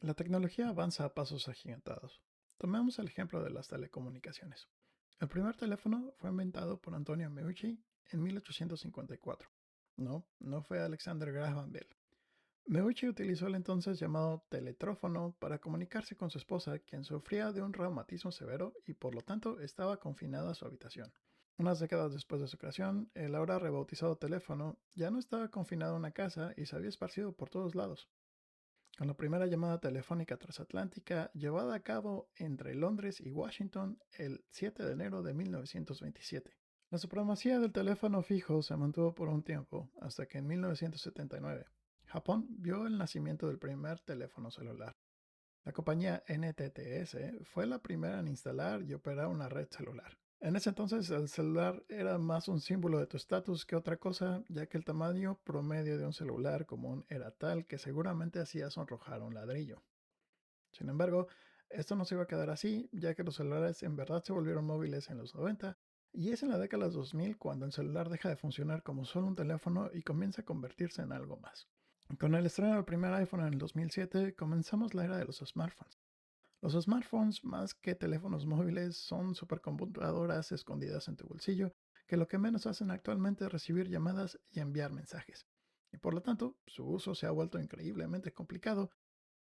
La tecnología avanza a pasos agigantados. Tomemos el ejemplo de las telecomunicaciones. El primer teléfono fue inventado por Antonio Meucci en 1854. No fue Alexander Graham Bell. Meucci utilizó el entonces llamado teletrófono para comunicarse con su esposa, quien sufría de un reumatismo severo y por lo tanto estaba confinada a su habitación. Unas décadas después de su creación, el ahora rebautizado teléfono ya no estaba confinado a una casa y se había esparcido por todos lados. Con la primera llamada telefónica transatlántica llevada a cabo entre Londres y Washington el 7 de enero de 1927. La supremacía del teléfono fijo se mantuvo por un tiempo, hasta que en 1979 Japón vio el nacimiento del primer teléfono celular. La compañía NTTS fue la primera en instalar y operar una red celular. En ese entonces el celular era más un símbolo de tu estatus que otra cosa, ya que el tamaño promedio de un celular común era tal que seguramente hacía sonrojar un ladrillo. Sin embargo, esto no se iba a quedar así, ya que los celulares en verdad se volvieron móviles en los 90, y es en la década de los 2000 cuando el celular deja de funcionar como solo un teléfono y comienza a convertirse en algo más. Con el estreno del primer iPhone en el 2007, comenzamos la era de los smartphones. Los smartphones, más que teléfonos móviles, son supercomputadoras escondidas en tu bolsillo, que lo que menos hacen actualmente es recibir llamadas y enviar mensajes. Y por lo tanto, su uso se ha vuelto increíblemente complicado,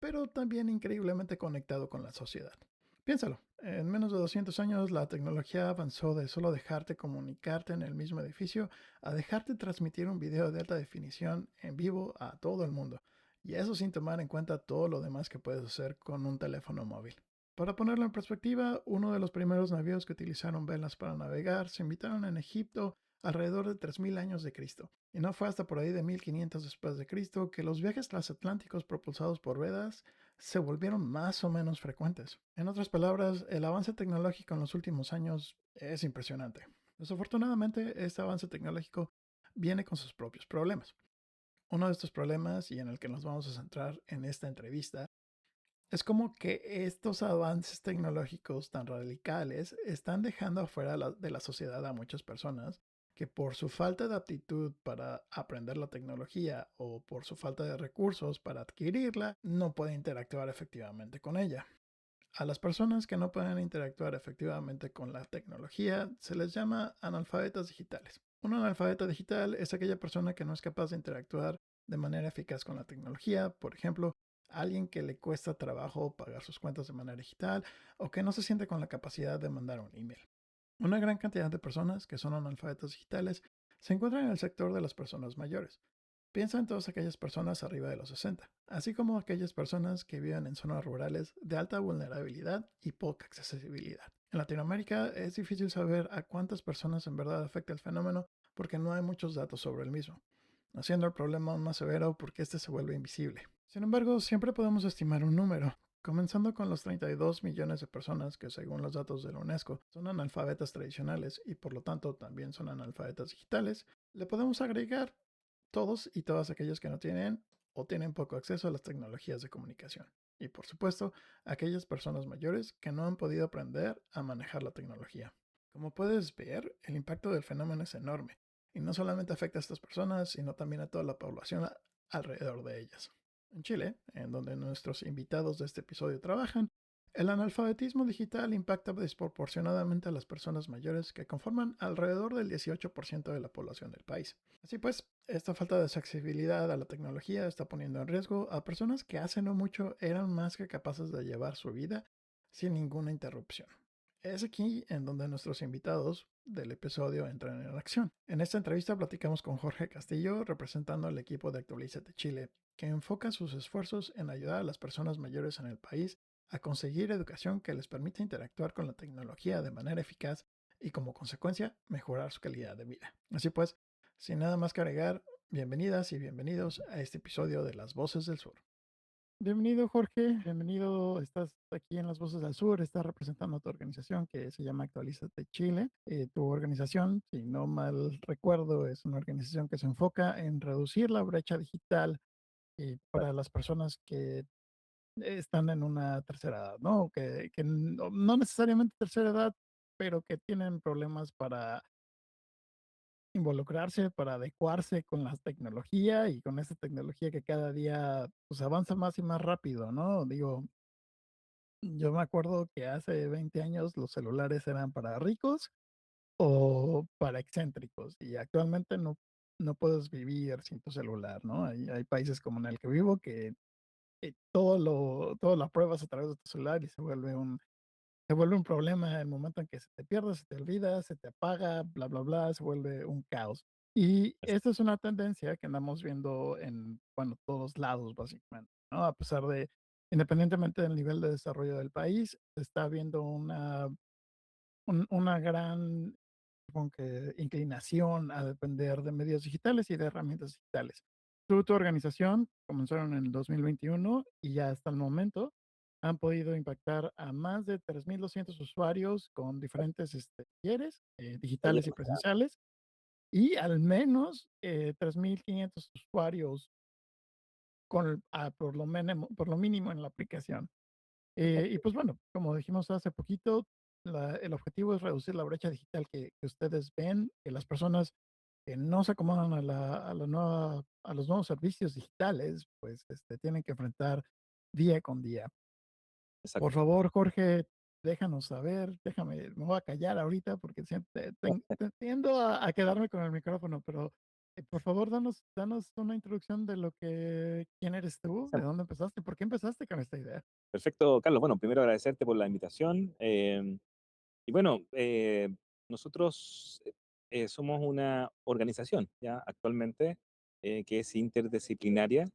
pero también increíblemente conectado con la sociedad. Piénsalo, en menos de 200 años la tecnología avanzó de solo dejarte comunicarte en el mismo edificio a dejarte transmitir un video de alta definición en vivo a todo el mundo. Y eso sin tomar en cuenta todo lo demás que puedes hacer con un teléfono móvil. Para ponerlo en perspectiva, uno de los primeros navíos que utilizaron velas para navegar se inventaron en Egipto alrededor de 3000 años de Cristo. Y no fue hasta por ahí de 1500 después de Cristo que los viajes transatlánticos propulsados por velas se volvieron más o menos frecuentes. En otras palabras, el avance tecnológico en los últimos años es impresionante. Desafortunadamente, este avance tecnológico viene con sus propios problemas. Uno de estos problemas, y en el que nos vamos a centrar en esta entrevista, es como que estos avances tecnológicos tan radicales están dejando afuera de la sociedad a muchas personas que por su falta de aptitud para aprender la tecnología o por su falta de recursos para adquirirla, no pueden interactuar efectivamente con ella. A las personas que no pueden interactuar efectivamente con la tecnología se les llama analfabetas digitales. Un analfabeta digital es aquella persona que no es capaz de interactuar de manera eficaz con la tecnología, por ejemplo, alguien que le cuesta trabajo pagar sus cuentas de manera digital o que no se siente con la capacidad de mandar un email. Una gran cantidad de personas que son analfabetas digitales se encuentran en el sector de las personas mayores. Piensa en todas aquellas personas arriba de los 60, así como aquellas personas que viven en zonas rurales de alta vulnerabilidad y poca accesibilidad. En Latinoamérica es difícil saber a cuántas personas en verdad afecta el fenómeno porque no hay muchos datos sobre el mismo, haciendo el problema aún más severo porque este se vuelve invisible. Sin embargo, siempre podemos estimar un número, comenzando con los 32 millones de personas que, según los datos de la UNESCO, son analfabetas tradicionales y por lo tanto también son analfabetas digitales. Le podemos agregar todos y todas aquellos que no tienen o tienen poco acceso a las tecnologías de comunicación. Y por supuesto, aquellas personas mayores que no han podido aprender a manejar la tecnología. Como puedes ver, el impacto del fenómeno es enorme y no solamente afecta a estas personas, sino también a toda la población alrededor de ellas. En Chile, en donde nuestros invitados de este episodio trabajan, el analfabetismo digital impacta desproporcionadamente a las personas mayores que conforman alrededor del 18% de la población del país. Así pues, esta falta de accesibilidad a la tecnología está poniendo en riesgo a personas que hace no mucho eran más que capaces de llevar su vida sin ninguna interrupción. Es aquí en donde nuestros invitados del episodio entran en acción. En esta entrevista platicamos con Jorge Castillo, representando al equipo de Actualízate Chile, que enfoca sus esfuerzos en ayudar a las personas mayores en el país a conseguir educación que les permita interactuar con la tecnología de manera eficaz y como consecuencia mejorar su calidad de vida. Así pues, sin nada más que agregar, bienvenidas y bienvenidos a este episodio de Las Voces del Sur. Bienvenido Jorge, bienvenido, estás aquí en Las Voces del Sur, estás representando a tu organización que se llama Actualízate Chile. Tu organización, si no mal recuerdo, es una organización que se enfoca en reducir la brecha digital para las personas que están en una tercera edad, ¿no? Que no necesariamente tercera edad, pero que tienen problemas para involucrarse, para adecuarse con la tecnología y con esa tecnología que cada día, pues, avanza más y más rápido, ¿no? Digo, yo me acuerdo que hace 20 años los celulares eran para ricos o para excéntricos, y actualmente no puedes vivir sin tu celular, ¿no? Hay países como en el que vivo que, todo lo apruebas a través de tu celular y se vuelve un problema el momento en que se te pierde, se te olvida, se te apaga, bla, bla, bla, se vuelve un caos. Y esta es una tendencia que andamos viendo en, bueno, todos lados, básicamente, ¿no? A pesar de, independientemente del nivel de desarrollo del país, se está viendo una gran, supongo que, inclinación a depender de medios digitales y de herramientas digitales. Tu organización comenzaron en el 2021 y ya hasta el momento han podido impactar a más de 3.200 usuarios con diferentes talleres digitales y presenciales y al menos 3.500 usuarios por lo mínimo en la aplicación. Y pues bueno, como dijimos hace poquito, el objetivo es reducir la brecha digital que ustedes ven, que las personas que no se acomodan a los nuevos servicios digitales, pues tienen que enfrentar día con día. Por Exacto. favor, Jorge, déjanos saber, me voy a callar ahorita porque tiendo a quedarme con el micrófono, pero por favor, danos una introducción de quién eres tú, de dónde empezaste, por qué empezaste con esta idea. Perfecto, Carlos. Bueno, primero agradecerte por la invitación. Y bueno, nosotros somos una organización ya actualmente que es interdisciplinaria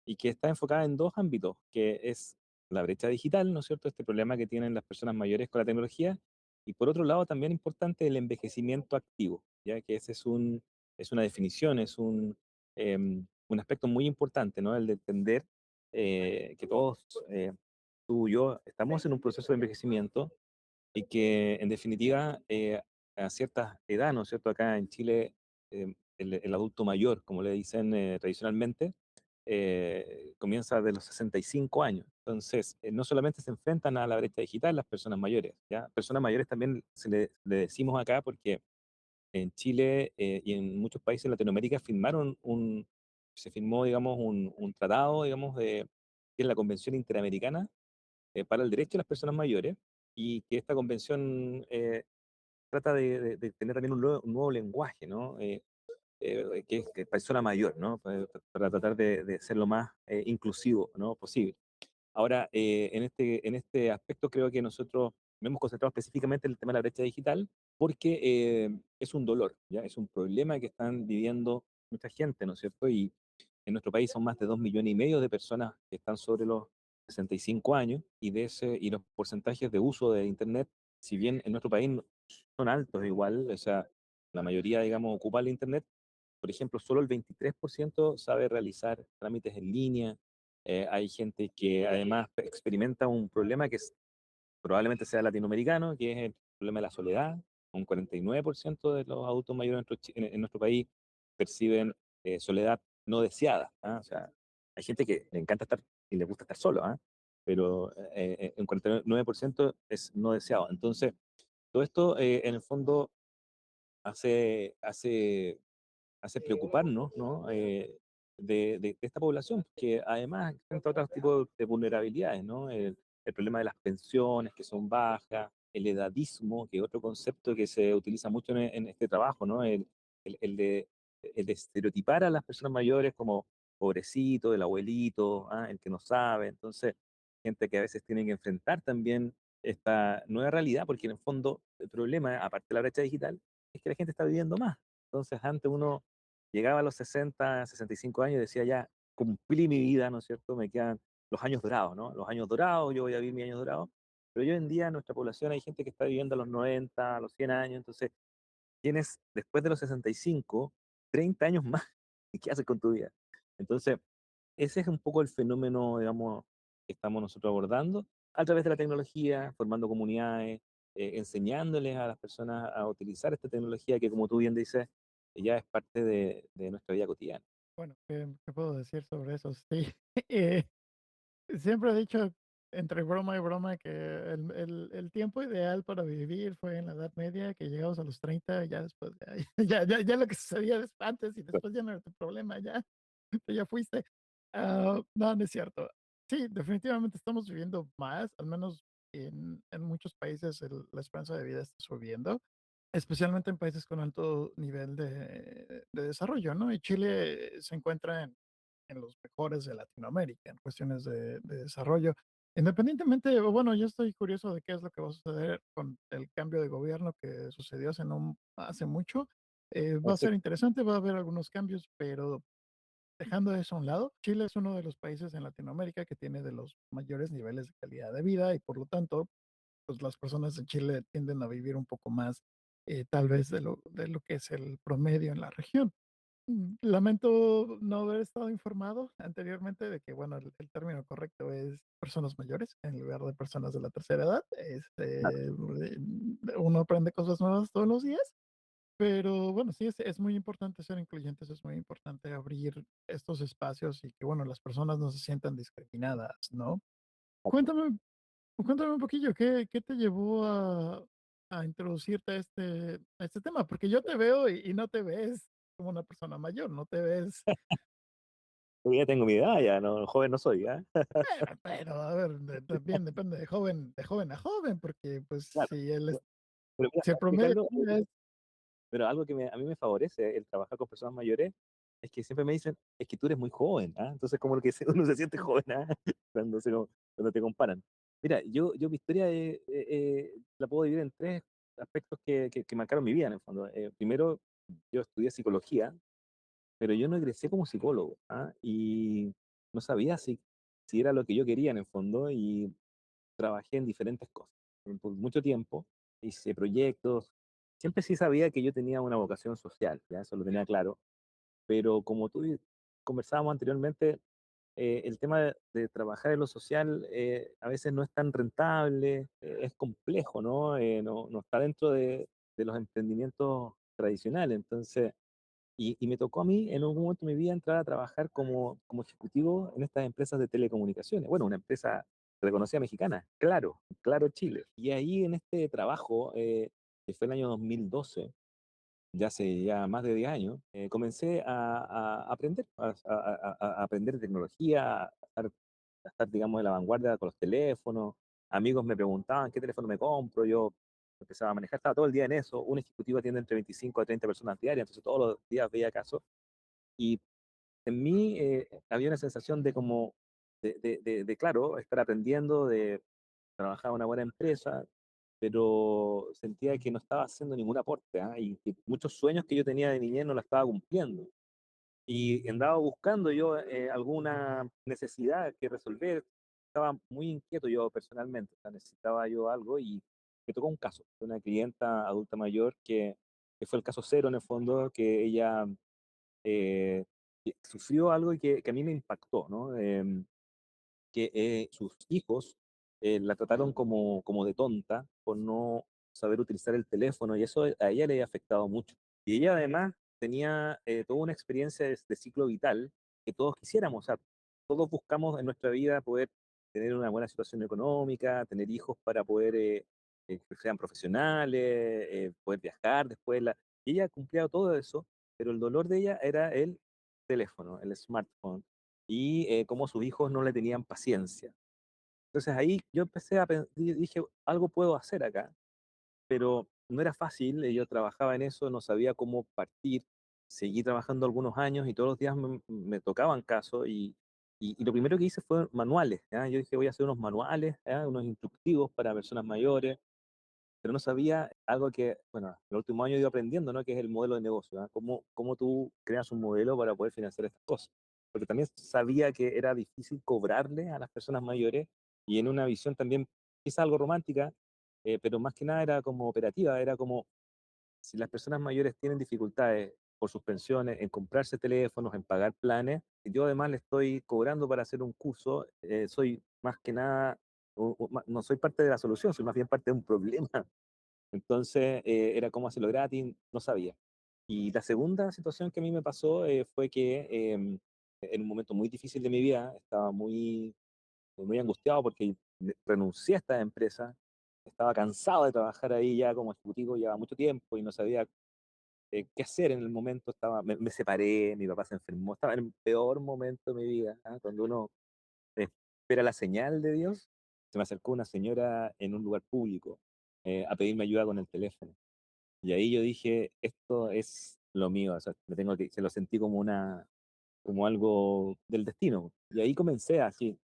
y que está enfocada en dos ámbitos, que es la brecha digital, ¿no es cierto? Este problema que tienen las personas mayores con la tecnología. Y por otro lado, también importante el envejecimiento activo, ya que ese es una definición, un aspecto muy importante, ¿no? El de entender que todos, tú y yo, estamos en un proceso de envejecimiento y que en definitiva a cierta edad, ¿no es cierto? Acá en Chile, el adulto mayor, como le dicen tradicionalmente, comienza de los 65 años. Entonces, no solamente se enfrentan a la brecha digital las personas mayores, ¿ya? Personas mayores también le decimos acá porque en Chile y en muchos países de Latinoamérica se firmó, digamos, un tratado, digamos, que es la Convención Interamericana para el Derecho de las Personas Mayores, y que esta convención trata de tener también un nuevo lenguaje, ¿no? Que es persona mayor, ¿no? Para tratar de ser lo más inclusivo, ¿no? posible. Ahora, en este aspecto creo que nosotros nos hemos concentrado específicamente en el tema de la brecha digital porque es un dolor, ¿ya? Es un problema que están viviendo mucha gente, ¿no es cierto? Y en nuestro país son más de 2,5 millones de personas que están sobre los 65 años y los porcentajes de uso de Internet, si bien en nuestro país son altos igual, o sea, la mayoría, digamos, ocupa el Internet. Por ejemplo, solo el 23% sabe realizar trámites en línea. Hay gente que además experimenta un problema probablemente sea latinoamericano, que es el problema de la soledad. Un 49% de los adultos mayores en nuestro país perciben soledad no deseada. ¿Ah? O sea, hay gente que le encanta estar y le gusta estar solo, ¿ah? Pero un 49% es no deseado. Entonces, todo esto en el fondo hace hace preocuparnos, ¿no? De esta población, que además enfrenta otros tipos de vulnerabilidades, ¿no? El problema de las pensiones que son bajas, el edadismo, que es otro concepto que se utiliza mucho en este trabajo, ¿no? El, el de, el de estereotipar a las personas mayores como pobrecito, el abuelito, ¿ah? El que no sabe. Entonces, gente que a veces tiene que enfrentar también esta nueva realidad, porque en el fondo el problema, aparte de la brecha digital, es que la gente está viviendo más. Entonces, antes uno llegaba a los 60, 65 años y decía, ya cumplí mi vida, ¿no es cierto? Me quedan los años dorados, ¿no? Los años dorados, yo voy a vivir mis años dorados. Pero hoy en día en nuestra población hay gente que está viviendo a los 90, a los 100 años, entonces tienes después de los 65, 30 años más. ¿Y qué haces con tu vida? Entonces, ese es un poco el fenómeno, digamos, que estamos nosotros abordando a través de la tecnología, formando comunidades, enseñándoles a las personas a utilizar esta tecnología que, como tú bien dices, ya es parte de nuestra vida cotidiana. Bueno, ¿qué puedo decir sobre eso? Sí, eh, siempre he dicho entre broma y broma que el tiempo ideal para vivir fue en la Edad Media, que llegabas a los 30, ya después ya lo que sucedía antes y después ya no era tu problema, ya tú ya fuiste. No, no es cierto. Sí, definitivamente estamos viviendo más, al menos en muchos países la esperanza de vida está subiendo, especialmente en países con alto nivel de desarrollo, ¿no? Y Chile se encuentra en los mejores de Latinoamérica en cuestiones de desarrollo. Independientemente, o bueno, yo estoy curioso de qué es lo que va a suceder con el cambio de gobierno que sucedió hace mucho. Va a Así ser interesante, va a haber algunos cambios, pero dejando eso a un lado, Chile es uno de los países en Latinoamérica que tiene de los mayores niveles de calidad de vida y por lo tanto, pues las personas en Chile tienden a vivir un poco más, tal vez de lo que es el promedio en la región. Lamento no haber estado informado anteriormente de que, bueno, el término correcto es personas mayores en lugar de personas de la tercera edad. Uno aprende cosas nuevas todos los días, pero bueno, sí, es muy importante ser incluyentes, es muy importante abrir estos espacios y que, bueno, las personas no se sientan discriminadas, ¿no? Cuéntame, cuéntame un poquillo, ¿qué te llevó a introducirte a este tema? Porque yo te veo y no te ves como una persona mayor, no te ves. Yo ya tengo mi edad, ya no, joven no soy, ¿ah? Pero, a ver, también depende de joven a joven, porque pues Claro. si el, Pero es- pero mira, si el ¿sabes qué, promedio Carlos? es. Pero algo que a mí me favorece el trabajar con personas mayores es que siempre me dicen, es que tú eres muy joven, ¿ah? Entonces como que uno se siente joven, ¿ah? Cuando, cuando te comparan. Mira, yo mi historia la puedo dividir en tres aspectos que marcaron mi vida en el fondo. Primero, yo estudié psicología, pero yo no egresé como psicólogo, ¿ah? Y no sabía si era lo que yo quería en el fondo y trabajé en diferentes cosas. Por mucho tiempo hice proyectos. Siempre sí sabía que yo tenía una vocación social, ya eso lo tenía claro, pero como tú conversábamos anteriormente, el tema de trabajar en lo social a veces no es tan rentable, es complejo, ¿no? No está dentro de los emprendimientos tradicionales. Entonces, y me tocó a mí en algún momento de mi vida entrar a trabajar como ejecutivo en estas empresas de telecomunicaciones. Bueno, una empresa reconocida mexicana, Claro, Claro Chile. Y ahí en este trabajo, que fue el año 2012, ya hace ya más de 10 años, comencé a aprender, a aprender tecnología, a estar, digamos, en la vanguardia con los teléfonos. Amigos me preguntaban qué teléfono me compro, yo empezaba a manejar, estaba todo el día en eso. Un ejecutivo atiende entre 25 a 30 personas diarias, entonces todos los días veía casos. Y en mí había una sensación de como, claro, estar aprendiendo, de trabajar en una buena empresa, pero sentía que no estaba haciendo ningún aporte, ¿ah? Y que muchos sueños que yo tenía de niñez no la estaba cumpliendo. Y andaba buscando yo alguna necesidad que resolver. Estaba muy inquieto yo personalmente, o sea, necesitaba yo algo y me tocó un caso de una clienta adulta mayor que fue el caso cero en el fondo, que ella que sufrió algo y que a mí me impactó, ¿no? Que sus hijos la trataron como de tonta por no saber utilizar el teléfono y eso a ella le había afectado mucho. Y ella además tenía toda una experiencia de ciclo vital que todos quisiéramos, o sea, todos buscamos en nuestra vida poder tener una buena situación económica, tener hijos para poder que sean profesionales, poder viajar después. Y ella cumplía todo eso, pero el dolor de ella era el teléfono, el smartphone y cómo sus hijos no le tenían paciencia. Entonces ahí yo empecé dije, algo puedo hacer acá, pero no era fácil, yo trabajaba en eso, no sabía cómo partir, seguí trabajando algunos años y todos los días me tocaban casos y lo primero que hice fue manuales, ¿ya? Yo dije, voy a hacer unos manuales, ¿ya? Unos instructivos para personas mayores, pero no sabía algo que, bueno, en el último año he ido aprendiendo, ¿no? Que es el modelo de negocio, ¿ah? Cómo tú creas un modelo para poder financiar estas cosas. Porque también sabía que era difícil cobrarle a las personas mayores y en una visión también quizás algo romántica, pero más que nada era como operativa, era como si las personas mayores tienen dificultades por sus pensiones en comprarse teléfonos, en pagar planes, yo además le estoy cobrando para hacer un curso, soy más que nada, no soy parte de la solución, soy más bien parte de un problema. Entonces, era cómo hacerlo gratis, no sabía. Y la segunda situación que a mí me pasó fue que en un momento muy difícil de mi vida, estaba muy muy angustiado porque renuncié a esta empresa, estaba cansado de trabajar ahí ya como ejecutivo, llevaba mucho tiempo y no sabía qué hacer en el momento, me separé, mi papá se enfermó, estaba en el peor momento de mi vida, ¿ah? Cuando uno espera la señal de Dios, se me acercó una señora en un lugar público a pedirme ayuda con el teléfono. Y ahí yo dije, esto es lo mío, o sea, se lo sentí como como algo del destino. Y ahí comencé así.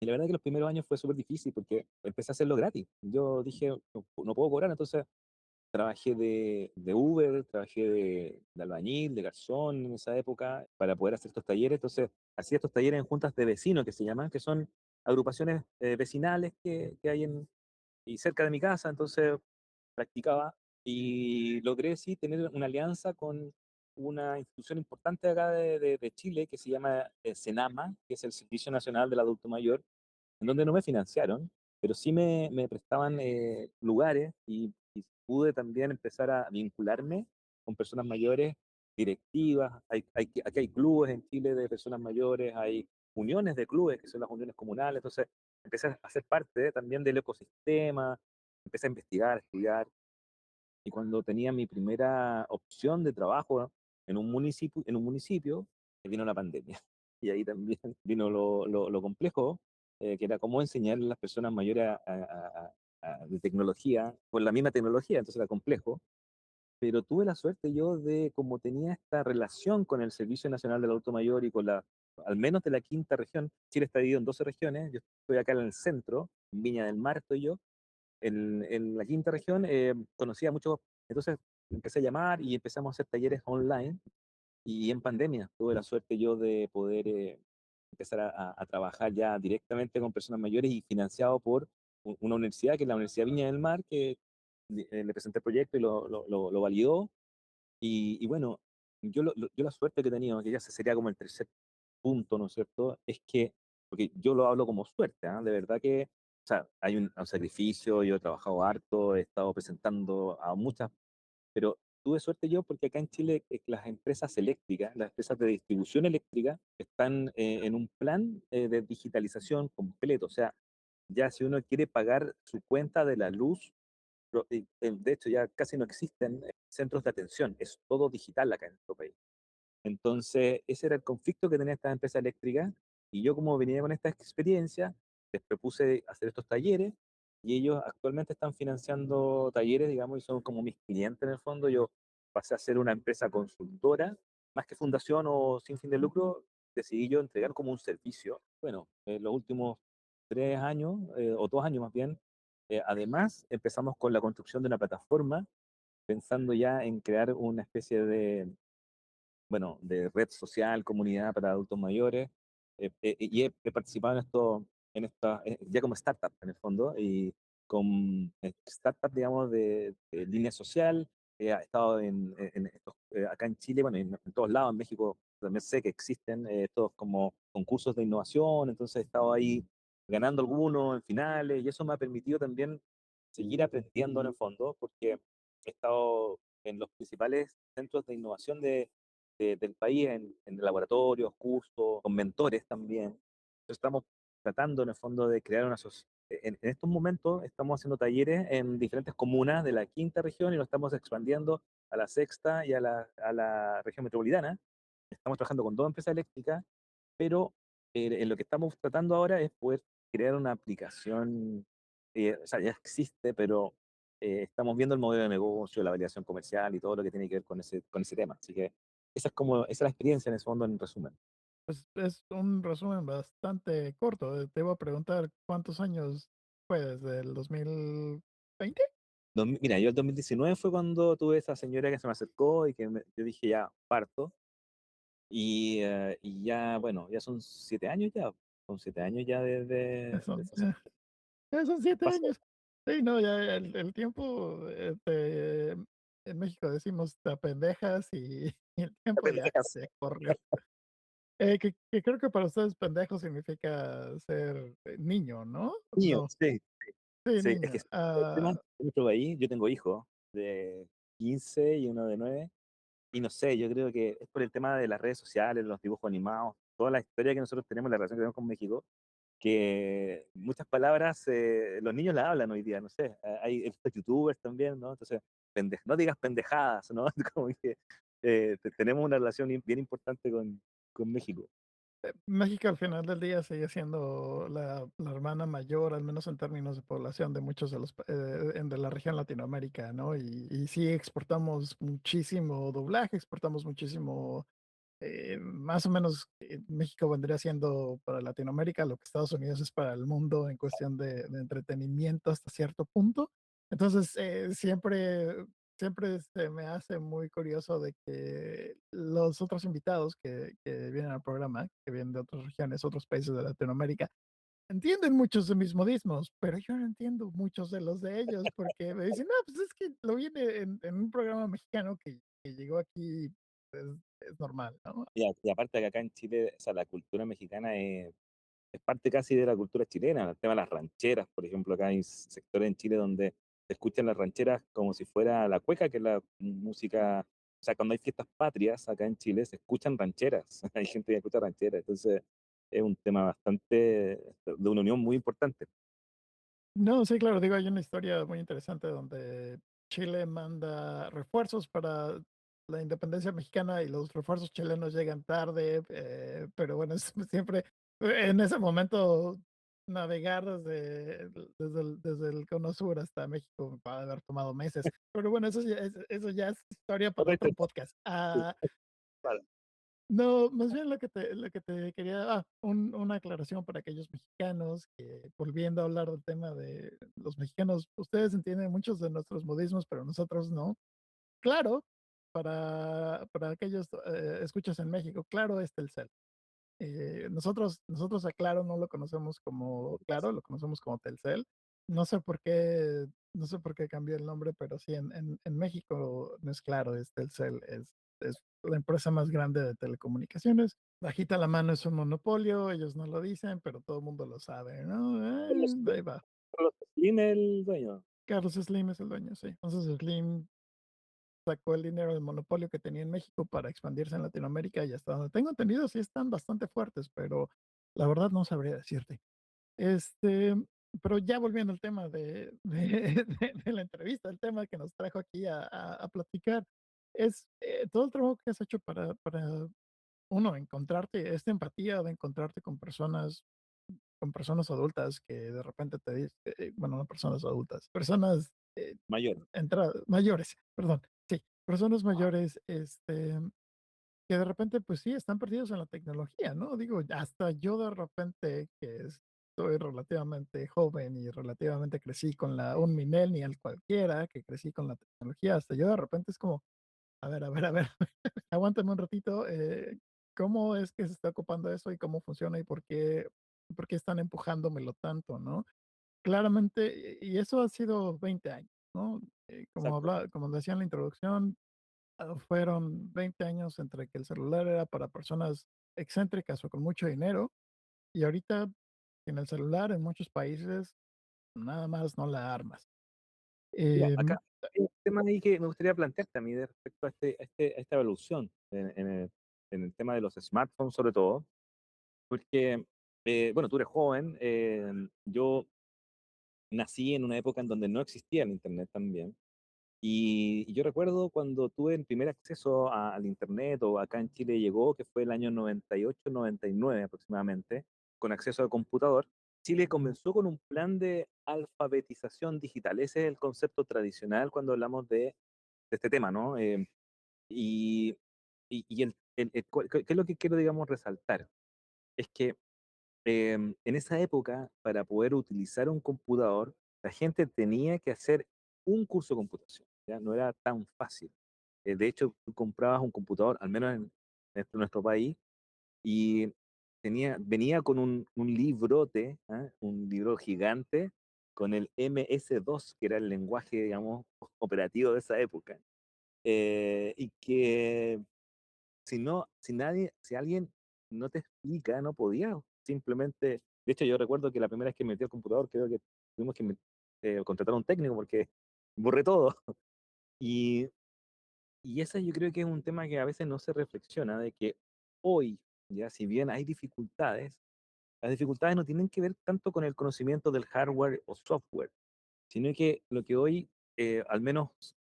Y la verdad que los primeros años fue súper difícil porque empecé a hacerlo gratis. Yo dije, no puedo cobrar, entonces trabajé de Uber, trabajé de albañil, de garzón en esa época, para poder hacer estos talleres. Entonces, hacía estos talleres en juntas de vecinos que se llaman, que son agrupaciones vecinales que hay y cerca de mi casa. Entonces, practicaba y logré, sí, tener una alianza con una institución importante acá de Chile que se llama Senama, que es el Servicio Nacional del Adulto Mayor, en donde no me financiaron, pero sí me prestaban lugares y pude también empezar a vincularme con personas mayores, directivas. Aquí hay clubes en Chile de personas mayores, hay uniones de clubes, que son las uniones comunales. Entonces empecé a ser parte también del ecosistema, empecé a investigar, a estudiar. Y cuando tenía mi primera opción de trabajo en un municipio, vino la pandemia. Y ahí también vino lo complejo, que era cómo enseñar a las personas mayores de tecnología, con la misma tecnología, entonces era complejo. Pero tuve la suerte yo de, como tenía esta relación con el Servicio Nacional del Adulto Mayor y con al menos de la quinta región. Chile está dividido en 12 regiones, yo estoy acá en el centro, en Viña del Mar estoy yo, en la quinta región, conocía muchos, entonces empecé a llamar y empezamos a hacer talleres online. Y en pandemia tuve la suerte yo de poder empezar a trabajar ya directamente con personas mayores y financiado por una universidad, que es la Universidad Viña del Mar, que le presenté el proyecto y lo validó. Y bueno, yo la suerte que he tenido, que ya ese sería como el tercer punto, ¿no es cierto? Es que, porque yo lo hablo como suerte, ¿ah? De verdad que, o sea, hay un sacrificio, yo he trabajado harto, he estado presentando a muchas, pero tuve suerte yo porque acá en Chile las empresas eléctricas, las empresas de distribución eléctrica, están en un plan de digitalización completo. O sea, ya si uno quiere pagar su cuenta de la luz, de hecho ya casi no existen centros de atención, es todo digital acá en nuestro país. Entonces, ese era el conflicto que tenía esta empresa eléctrica, y yo, como venía con esta experiencia, les propuse hacer estos talleres, y ellos actualmente están financiando talleres, digamos, y son como mis clientes en el fondo. Yo pasé a ser una empresa consultora, más que fundación o sin fin de lucro, decidí yo entregar como un servicio. Bueno, en los últimos 3 años, o 2 años más bien, además empezamos con la construcción de una plataforma, pensando ya en crear una especie bueno, de red social, comunidad para adultos mayores, y he participado en esta, ya como startup en el fondo, y con startup, digamos, de línea social. He estado acá en Chile, bueno, en todos lados, en México también sé que existen estos como concursos de innovación. Entonces he estado ahí ganando algunos en finales, y eso me ha permitido también seguir aprendiendo en el fondo, porque he estado en los principales centros de innovación del país, en laboratorios, cursos, con mentores también. Entonces estamos tratando en el fondo de crear una sociedad. En estos momentos estamos haciendo talleres en diferentes comunas de la quinta región y lo estamos expandiendo a la sexta y a la región metropolitana. Estamos trabajando con 2 empresas eléctricas, pero en lo que estamos tratando ahora es poder crear una aplicación. O sea, ya existe, pero estamos viendo el modelo de negocio, la validación comercial y todo lo que tiene que ver con ese tema. Así que esa es la experiencia en ese fondo, en resumen. Pues es un resumen bastante corto. Te iba a preguntar cuántos años fue desde el 2020. Mira, yo el 2019 fue cuando tuve esa señora que se me acercó y yo dije, ya, parto. Y ya, bueno, ya son 7 años ya. Son 7 años ya de Son, esa señora. son 7 años. Pasó. Sí, no, ya el tiempo, en México decimos te apendejas y, y el La tiempo ya pendeja, se corrió. Que creo que para ustedes pendejo significa ser niño, ¿no? niño, No, sí. sí, Sí, es que niño. el tema en nuestro país, yo tengo hijos de 15 y uno de 9. Y no sé, yo creo que es por el tema de las redes sociales, los dibujos animados, toda la historia que nosotros tenemos, la relación que tenemos con México, que muchas palabras los niños las hablan hoy día, no sé, hay estos youtubers también, ¿no? Entonces, no digas pendejadas, ¿no? Como que tenemos una relación bien importante con México. México al final del día sigue siendo la hermana mayor, al menos en términos de población de muchos de los de la región Latinoamérica, ¿no? Y sí exportamos muchísimo doblaje, exportamos muchísimo, más o menos, México vendría siendo para Latinoamérica lo que Estados Unidos es para el mundo en cuestión de entretenimiento hasta cierto punto. Entonces, siempre se me hace muy curioso de que los otros invitados que vienen al programa, que vienen de otras regiones, otros países de Latinoamérica, entienden muchos de mis modismos, pero yo no entiendo muchos de los de ellos porque me dicen, no, pues es que lo vi en un programa mexicano que llegó aquí, es, es normal, ¿no? Y aparte que acá en Chile, o sea, la cultura mexicana es parte casi de la cultura chilena, el tema de las rancheras, por ejemplo, acá hay sectores en Chile donde se escuchan las rancheras como si fuera la cueca, que es la música, o sea, cuando hay fiestas patrias acá en Chile se escuchan rancheras, hay gente que escucha rancheras, entonces es un tema bastante de una unión muy importante. No, sí, claro, digo, hay una historia muy interesante donde Chile manda refuerzos para la independencia mexicana y los refuerzos chilenos llegan tarde, pero bueno, siempre en ese momento navegar desde el Cono Sur hasta México va a haber tomado meses. Pero bueno, eso ya es historia para Otra otro historia, podcast. sí, claro. No, más bien lo que te quería, una aclaración para aquellos mexicanos que, volviendo a hablar del tema de los mexicanos, ustedes entienden muchos de nuestros modismos, pero nosotros no. Claro, para aquellos escuchas en México, claro es Telcel. Nosotros a Claro no lo conocemos como Claro, lo conocemos como Telcel. No sé por qué cambió el nombre, pero sí, en México no es Claro, es Telcel, es la empresa más grande de telecomunicaciones. Bajita la mano es un monopolio, ellos no lo dicen, pero todo el mundo lo sabe, ¿no? Ahí va. Carlos Slim, el dueño. Carlos Slim es el dueño, sí. Entonces Slim sacó el dinero del monopolio que tenía en México para expandirse en Latinoamérica y hasta donde tengo entendido sí están bastante fuertes, pero la verdad no sabría decirte. Este, pero ya volviendo al tema de la entrevista, el tema que nos trajo aquí a platicar, es todo el trabajo que has hecho para uno, encontrarte, esta empatía de encontrarte con personas adultas que de repente te dicen, bueno, no personas adultas, personas Mayor. mayores, perdón, sí, personas mayores, que de repente, pues sí, están perdidos en la tecnología, ¿no? Digo, hasta yo de repente, que estoy relativamente joven y relativamente crecí con un millennial cualquiera, que crecí con la tecnología, hasta yo de repente es como, a ver, aguántame un ratito, ¿cómo es que se está ocupando eso y cómo funciona y por qué están empujándomelo tanto, ¿no? Claramente, y eso ha sido 20 años, ¿no? Exacto. Como decía en la introducción, fueron 20 años entre que el celular era para personas excéntricas o con mucho dinero, y ahorita en el celular en muchos países nada más no la armas. Mira, Em, acá hay un tema ahí que me gustaría plantearte a mí de respecto a esta evolución en el tema de los smartphones, sobre todo, porque, bueno, tú eres joven, yo nací en una época en donde no existía el Internet también, y yo recuerdo cuando tuve el primer acceso al Internet, o acá en Chile llegó, que fue el año 98, 99 aproximadamente, con acceso al computador. Chile comenzó con un plan de alfabetización digital. Ese es el concepto tradicional cuando hablamos de este tema, ¿no? Y, ¿qué es lo que quiero, digamos, resaltar? Es que en esa época, para poder utilizar un computador, la gente tenía que hacer un curso de computación, ¿ya? No era tan fácil. De hecho, tú comprabas un computador, al menos en nuestro país, y venía con un librote, ¿ah? Un libro gigante con el MS-2, que era el lenguaje, digamos, operativo de esa época. Y que si alguien no te explica, no podía simplemente. De hecho, yo recuerdo que la primera vez que me metí al computador, creo que tuvimos que contratar a un técnico porque borré todo. Y, y ese yo creo que es un tema que a veces no se reflexiona, de que hoy, ya si bien hay dificultades, las dificultades no tienen que ver tanto con el conocimiento del hardware o software, sino que lo que hoy, al menos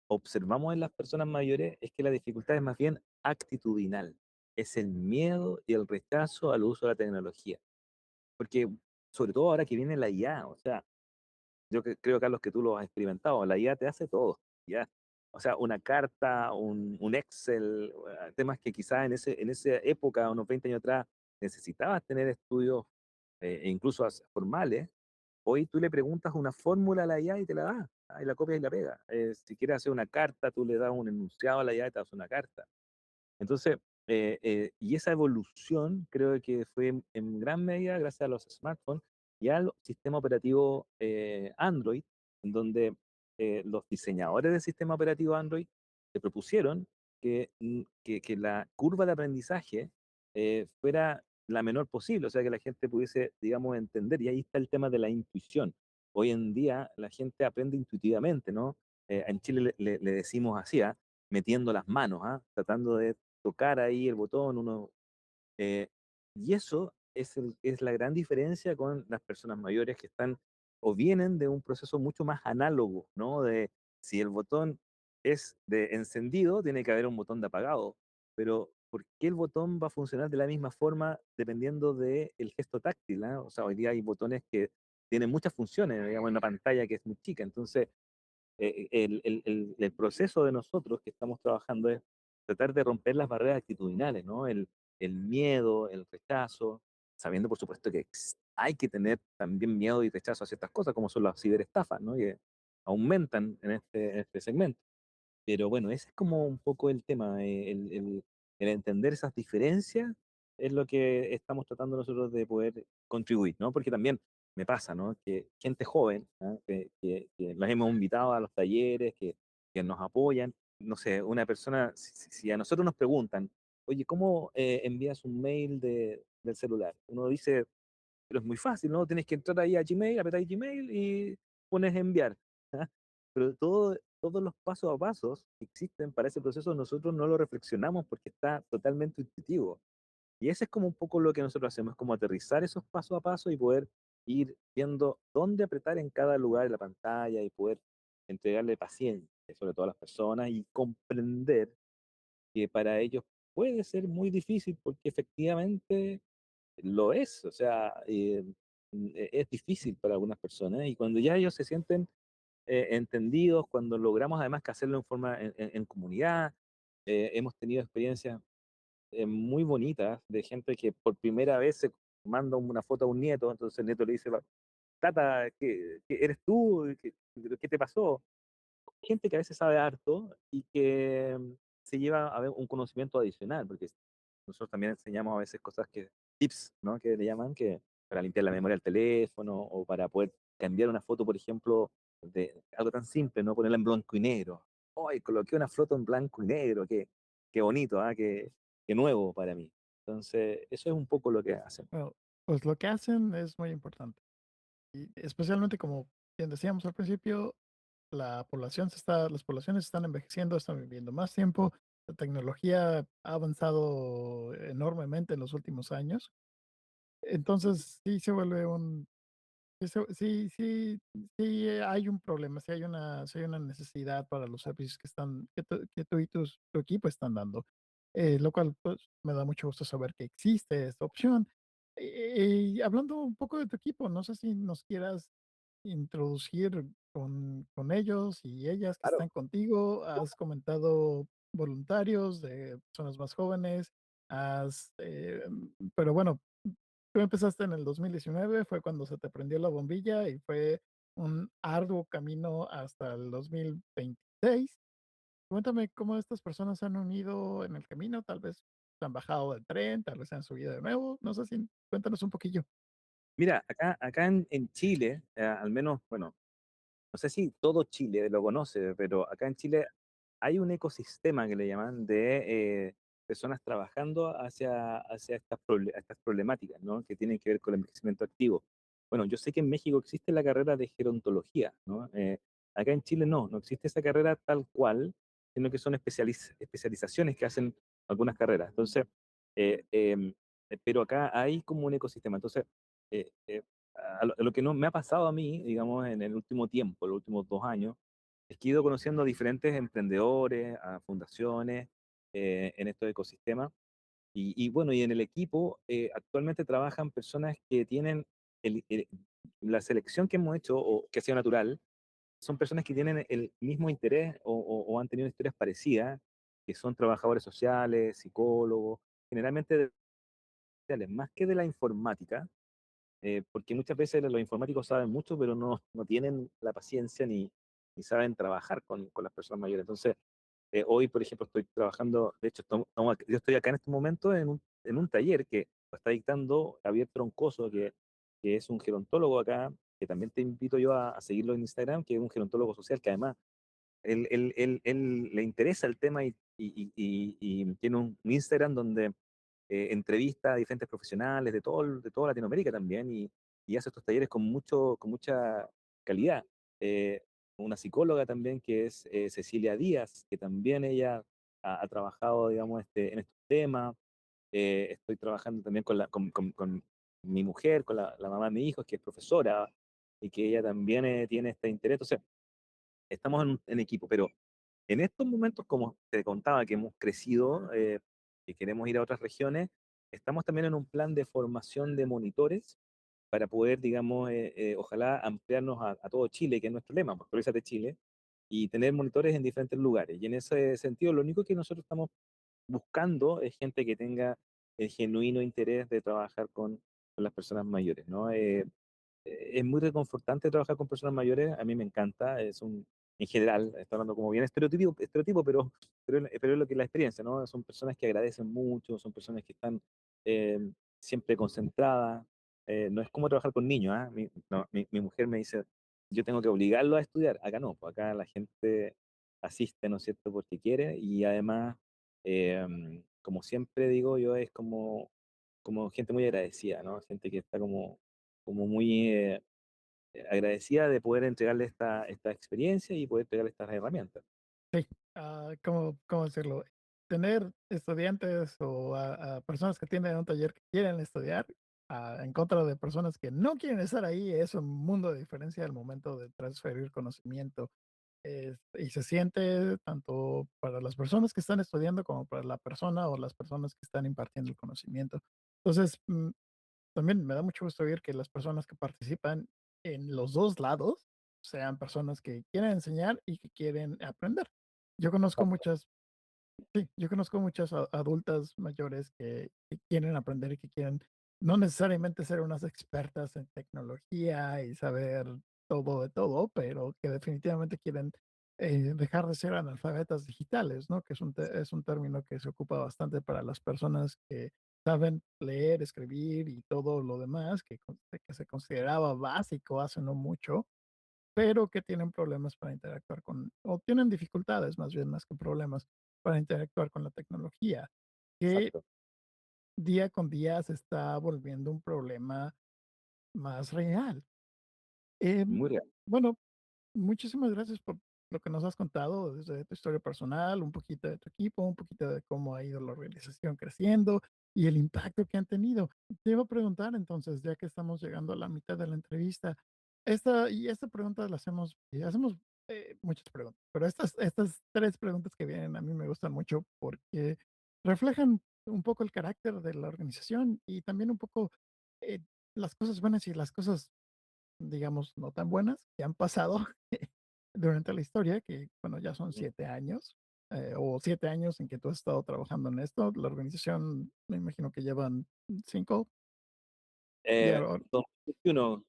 observamos en las personas mayores, es que la dificultad es más bien actitudinal. Es el miedo y el rechazo al uso de la tecnología. Porque, sobre todo ahora que viene la IA, o sea, yo creo, Carlos, que tú lo has experimentado, la IA te hace todo, ¿ya? O sea, una carta, un Excel, temas que quizás en esa época, unos 20 años atrás, necesitabas tener estudios e incluso formales. Hoy tú le preguntas una fórmula a la IA y te la da, y la copia y la pega. Si quieres hacer una carta, tú le das un enunciado a la IA y te hace una carta. Entonces, y esa evolución creo que fue en gran medida gracias a los smartphones y al sistema operativo Android, en donde los diseñadores del sistema operativo Android se propusieron que la curva de aprendizaje fuera la menor posible, o sea, que la gente pudiese, digamos, entender. Y ahí está el tema de la intuición. Hoy en día la gente aprende intuitivamente, ¿no? En Chile le decimos así, ¿ah? Metiendo las manos, ¿ah? Tratando de tocar ahí el botón, eh, y eso es la gran diferencia con las personas mayores que están o vienen de un proceso mucho más análogo, ¿no? De si el botón es de encendido, tiene que haber un botón de apagado, pero ¿por qué el botón va a funcionar de la misma forma dependiendo del gesto táctil? ¿Ah? O sea, hoy día hay botones que tienen muchas funciones, digamos, en una pantalla que es muy chica, entonces el proceso de nosotros que estamos trabajando es tratar de romper las barreras actitudinales, ¿no? El miedo, el rechazo, sabiendo por supuesto que hay que tener también miedo y rechazo a ciertas cosas, como son las ciberestafas, ¿no? Que aumentan en este segmento. Pero bueno, ese es como un poco el tema, el entender esas diferencias es lo que estamos tratando nosotros de poder contribuir, ¿no? Porque también me pasa, ¿no? Que gente joven, ¿ah? Que los hemos invitado a los talleres, que nos apoyan, no sé, una persona, si a nosotros nos preguntan, oye, ¿cómo envías un mail del celular? Uno dice, pero es muy fácil, ¿no? Tienes que entrar ahí a Gmail, apretar Gmail y pones enviar. ¿Ah? Pero todos los pasos a pasos que existen para ese proceso nosotros no lo reflexionamos porque está totalmente intuitivo. Y ese es como un poco lo que nosotros hacemos, es como aterrizar esos pasos a paso y poder ir viendo dónde apretar en cada lugar de la pantalla y poder entregarle paciencia, sobre todo a las personas, y comprender que para ellos puede ser muy difícil porque efectivamente lo es, o sea, es difícil para algunas personas y cuando ya ellos se sienten entendidos, cuando logramos además que hacerlo en forma en comunidad, hemos tenido experiencias muy bonitas de gente que por primera vez se manda una foto a un nieto, entonces el nieto le dice, Tata, ¿qué eres tú? ¿Qué te pasó? Gente que a veces sabe harto y que se lleva a ver un conocimiento adicional, porque nosotros también enseñamos a veces cosas tips, ¿no? Que le llaman, que para limpiar la memoria del teléfono o para poder cambiar una foto, por ejemplo, de algo tan simple, ¿no? Ponerla en blanco y negro. Hoy coloqué una foto en blanco y negro, qué bonito, ¿ah? Qué nuevo para mí. Entonces, eso es un poco lo que hacen. Bueno, pues lo que hacen es muy importante. Y especialmente como bien decíamos al principio, las poblaciones están envejeciendo, están viviendo más tiempo. La tecnología ha avanzado enormemente en los últimos años. Entonces, sí se vuelve un sí hay un problema, sí hay una necesidad para los servicios que tú y tu equipo están dando, lo cual, pues, me da mucho gusto saber que existe esta opción. Y hablando un poco de tu equipo, no sé si nos quieras introducir con ellos y ellas que Claro. están contigo. Has comentado voluntarios de personas más jóvenes, pero bueno, tú empezaste en el 2019, fue cuando se te prendió la bombilla y fue un arduo camino hasta el 2026. Cuéntame cómo estas personas se han unido en el camino, tal vez se han bajado del tren, tal vez se han subido de nuevo, no sé si cuéntanos un poquillo. Mira, acá en Chile, al menos, bueno, no sé si todo Chile lo conoce, pero acá en Chile hay un ecosistema que le llaman de personas trabajando hacia estas problemáticas, ¿no? Que tienen que ver con el envejecimiento activo. Bueno, yo sé que en México existe la carrera de gerontología, ¿no? Acá en Chile no existe esa carrera tal cual, sino que son especializaciones que hacen algunas carreras. Entonces, pero acá hay como un ecosistema. Entonces, lo que no me ha pasado a mí, digamos, en el último tiempo, los últimos 2 años, es que he ido conociendo a diferentes emprendedores, a fundaciones en estos ecosistemas. Bueno, y en el equipo actualmente trabajan personas que tienen la selección que hemos hecho, o que ha sido natural, son personas que tienen el mismo interés o han tenido historias parecidas, que son trabajadores sociales, psicólogos, generalmente sociales, más que de la informática, porque muchas veces los informáticos saben mucho, pero no tienen la paciencia ni saben trabajar con las personas mayores. Entonces, hoy, por ejemplo, estoy trabajando, de hecho, yo estoy acá en este momento en un taller que lo está dictando Javier Troncoso, que es un gerontólogo acá, que también te invito yo a seguirlo en Instagram, que es un gerontólogo social, que además él le interesa el tema y tiene un Instagram donde entrevista a diferentes profesionales de toda Latinoamérica también y hace estos talleres con mucha calidad. Eh, una psicóloga también que es Cecilia Díaz, que también ella ha trabajado, digamos, en estos temas. Estoy trabajando también con mi mujer, con la mamá de mi hijo, que es profesora y que ella también tiene este interés. Entonces, estamos en equipo, pero en estos momentos, como te contaba, que hemos crecido y queremos ir a otras regiones, estamos también en un plan de formación de monitores para poder, digamos, ojalá ampliarnos a todo Chile, que es nuestro lema, Actualízate Chile, y tener monitores en diferentes lugares. Y en ese sentido, lo único que nosotros estamos buscando es gente que tenga el genuino interés de trabajar con las personas mayores, ¿no? Es muy reconfortante trabajar con personas mayores, a mí me encanta, en general, estoy hablando como bien estereotipo, pero es lo que es la experiencia, ¿no? Son personas que agradecen mucho, son personas que están eh, siempre concentradas, no es como trabajar con niños, ¿ah? No, mi mujer me dice, yo tengo que obligarlo a estudiar, acá no, pues acá la gente asiste, ¿no es cierto?, porque quiere, y además, como siempre digo yo, es como gente muy agradecida, ¿no? Gente que está como muy agradecida de poder entregarle esta experiencia y poder entregarle estas herramientas. Sí, ¿cómo decirlo? Tener estudiantes o a personas que tienen un taller que quieren estudiar, en contra de personas que no quieren estar ahí, es un mundo de diferencia al momento de transferir conocimiento. Y se siente tanto para las personas que están estudiando como para la persona o las personas que están impartiendo el conocimiento. Entonces, también me da mucho gusto oír que las personas que participan en los 2 lados sean personas que quieren enseñar y que quieren aprender. Yo conozco Exacto, muchas Sí, yo conozco muchas adultas mayores que quieren aprender y que quieren no necesariamente ser unas expertas en tecnología y saber todo de todo, pero que definitivamente quieren dejar de ser analfabetas digitales, ¿no? Que es un término que se ocupa bastante para las personas que saben leer, escribir y todo lo demás, que se consideraba básico hace no mucho, pero que tienen problemas para interactuar o tienen dificultades más bien, más que problemas, para interactuar con la tecnología, que exacto, día con día se está volviendo un problema más real. Em, muy real. bueno, muchísimas gracias por lo que nos has contado desde tu historia personal, un poquito de tu equipo, un poquito de cómo ha ido la organización creciendo y el impacto que han tenido. Te iba a preguntar entonces, ya que estamos llegando a la mitad de la entrevista, esta pregunta la hacemos, y hacemos muchas preguntas, pero estas tres preguntas que vienen a mí me gustan mucho porque reflejan un poco el carácter de la organización y también un poco eh, las cosas buenas y las cosas digamos, no tan buenas que han pasado durante la historia, que bueno, ya son Ujú. 7 años, o 7 años en que tú has estado trabajando en esto. La organización, me imagino que llevan 5, ya, 2021,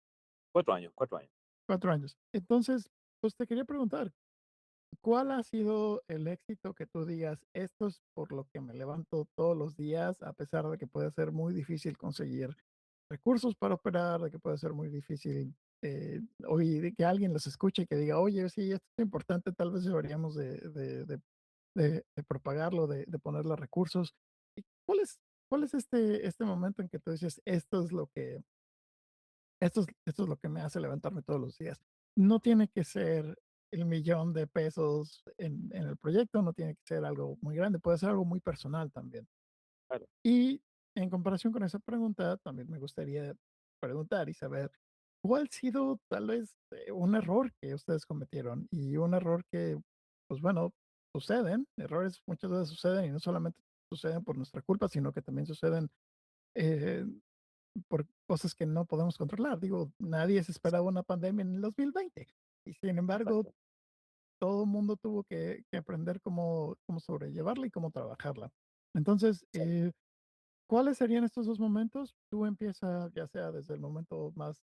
4 años, 4 años. 4 años. Entonces, pues te quería preguntar, ¿cuál ha sido el éxito que tú digas, esto es por lo que me levanto todos los días, a pesar de que puede ser muy difícil conseguir recursos para operar, de que puede ser muy difícil oír de que alguien los escuche y que diga, oye, sí, esto es importante, tal vez deberíamos de propagarlo, de ponerle recursos? ¿Y cuál es este momento en que tú dices, esto es lo que me hace levantarme todos los días? No tiene que ser el millón de pesos en el proyecto, no tiene que ser algo muy grande, puede ser algo muy personal también. Claro. Y en comparación con esa pregunta, también me gustaría preguntar y saber cuál ha sido tal vez un error que ustedes cometieron y un error que, pues bueno, suceden, errores muchas veces suceden y no solamente suceden por nuestra culpa, sino que también suceden eh, por cosas que no podemos controlar. Digo, nadie se esperaba una pandemia en el 2020 y sin embargo, Exacto. todo el mundo tuvo que aprender cómo sobrellevarla y cómo trabajarla. Entonces, ¿cuáles serían estos 2 momentos? Tú empieza, ya sea desde el momento más,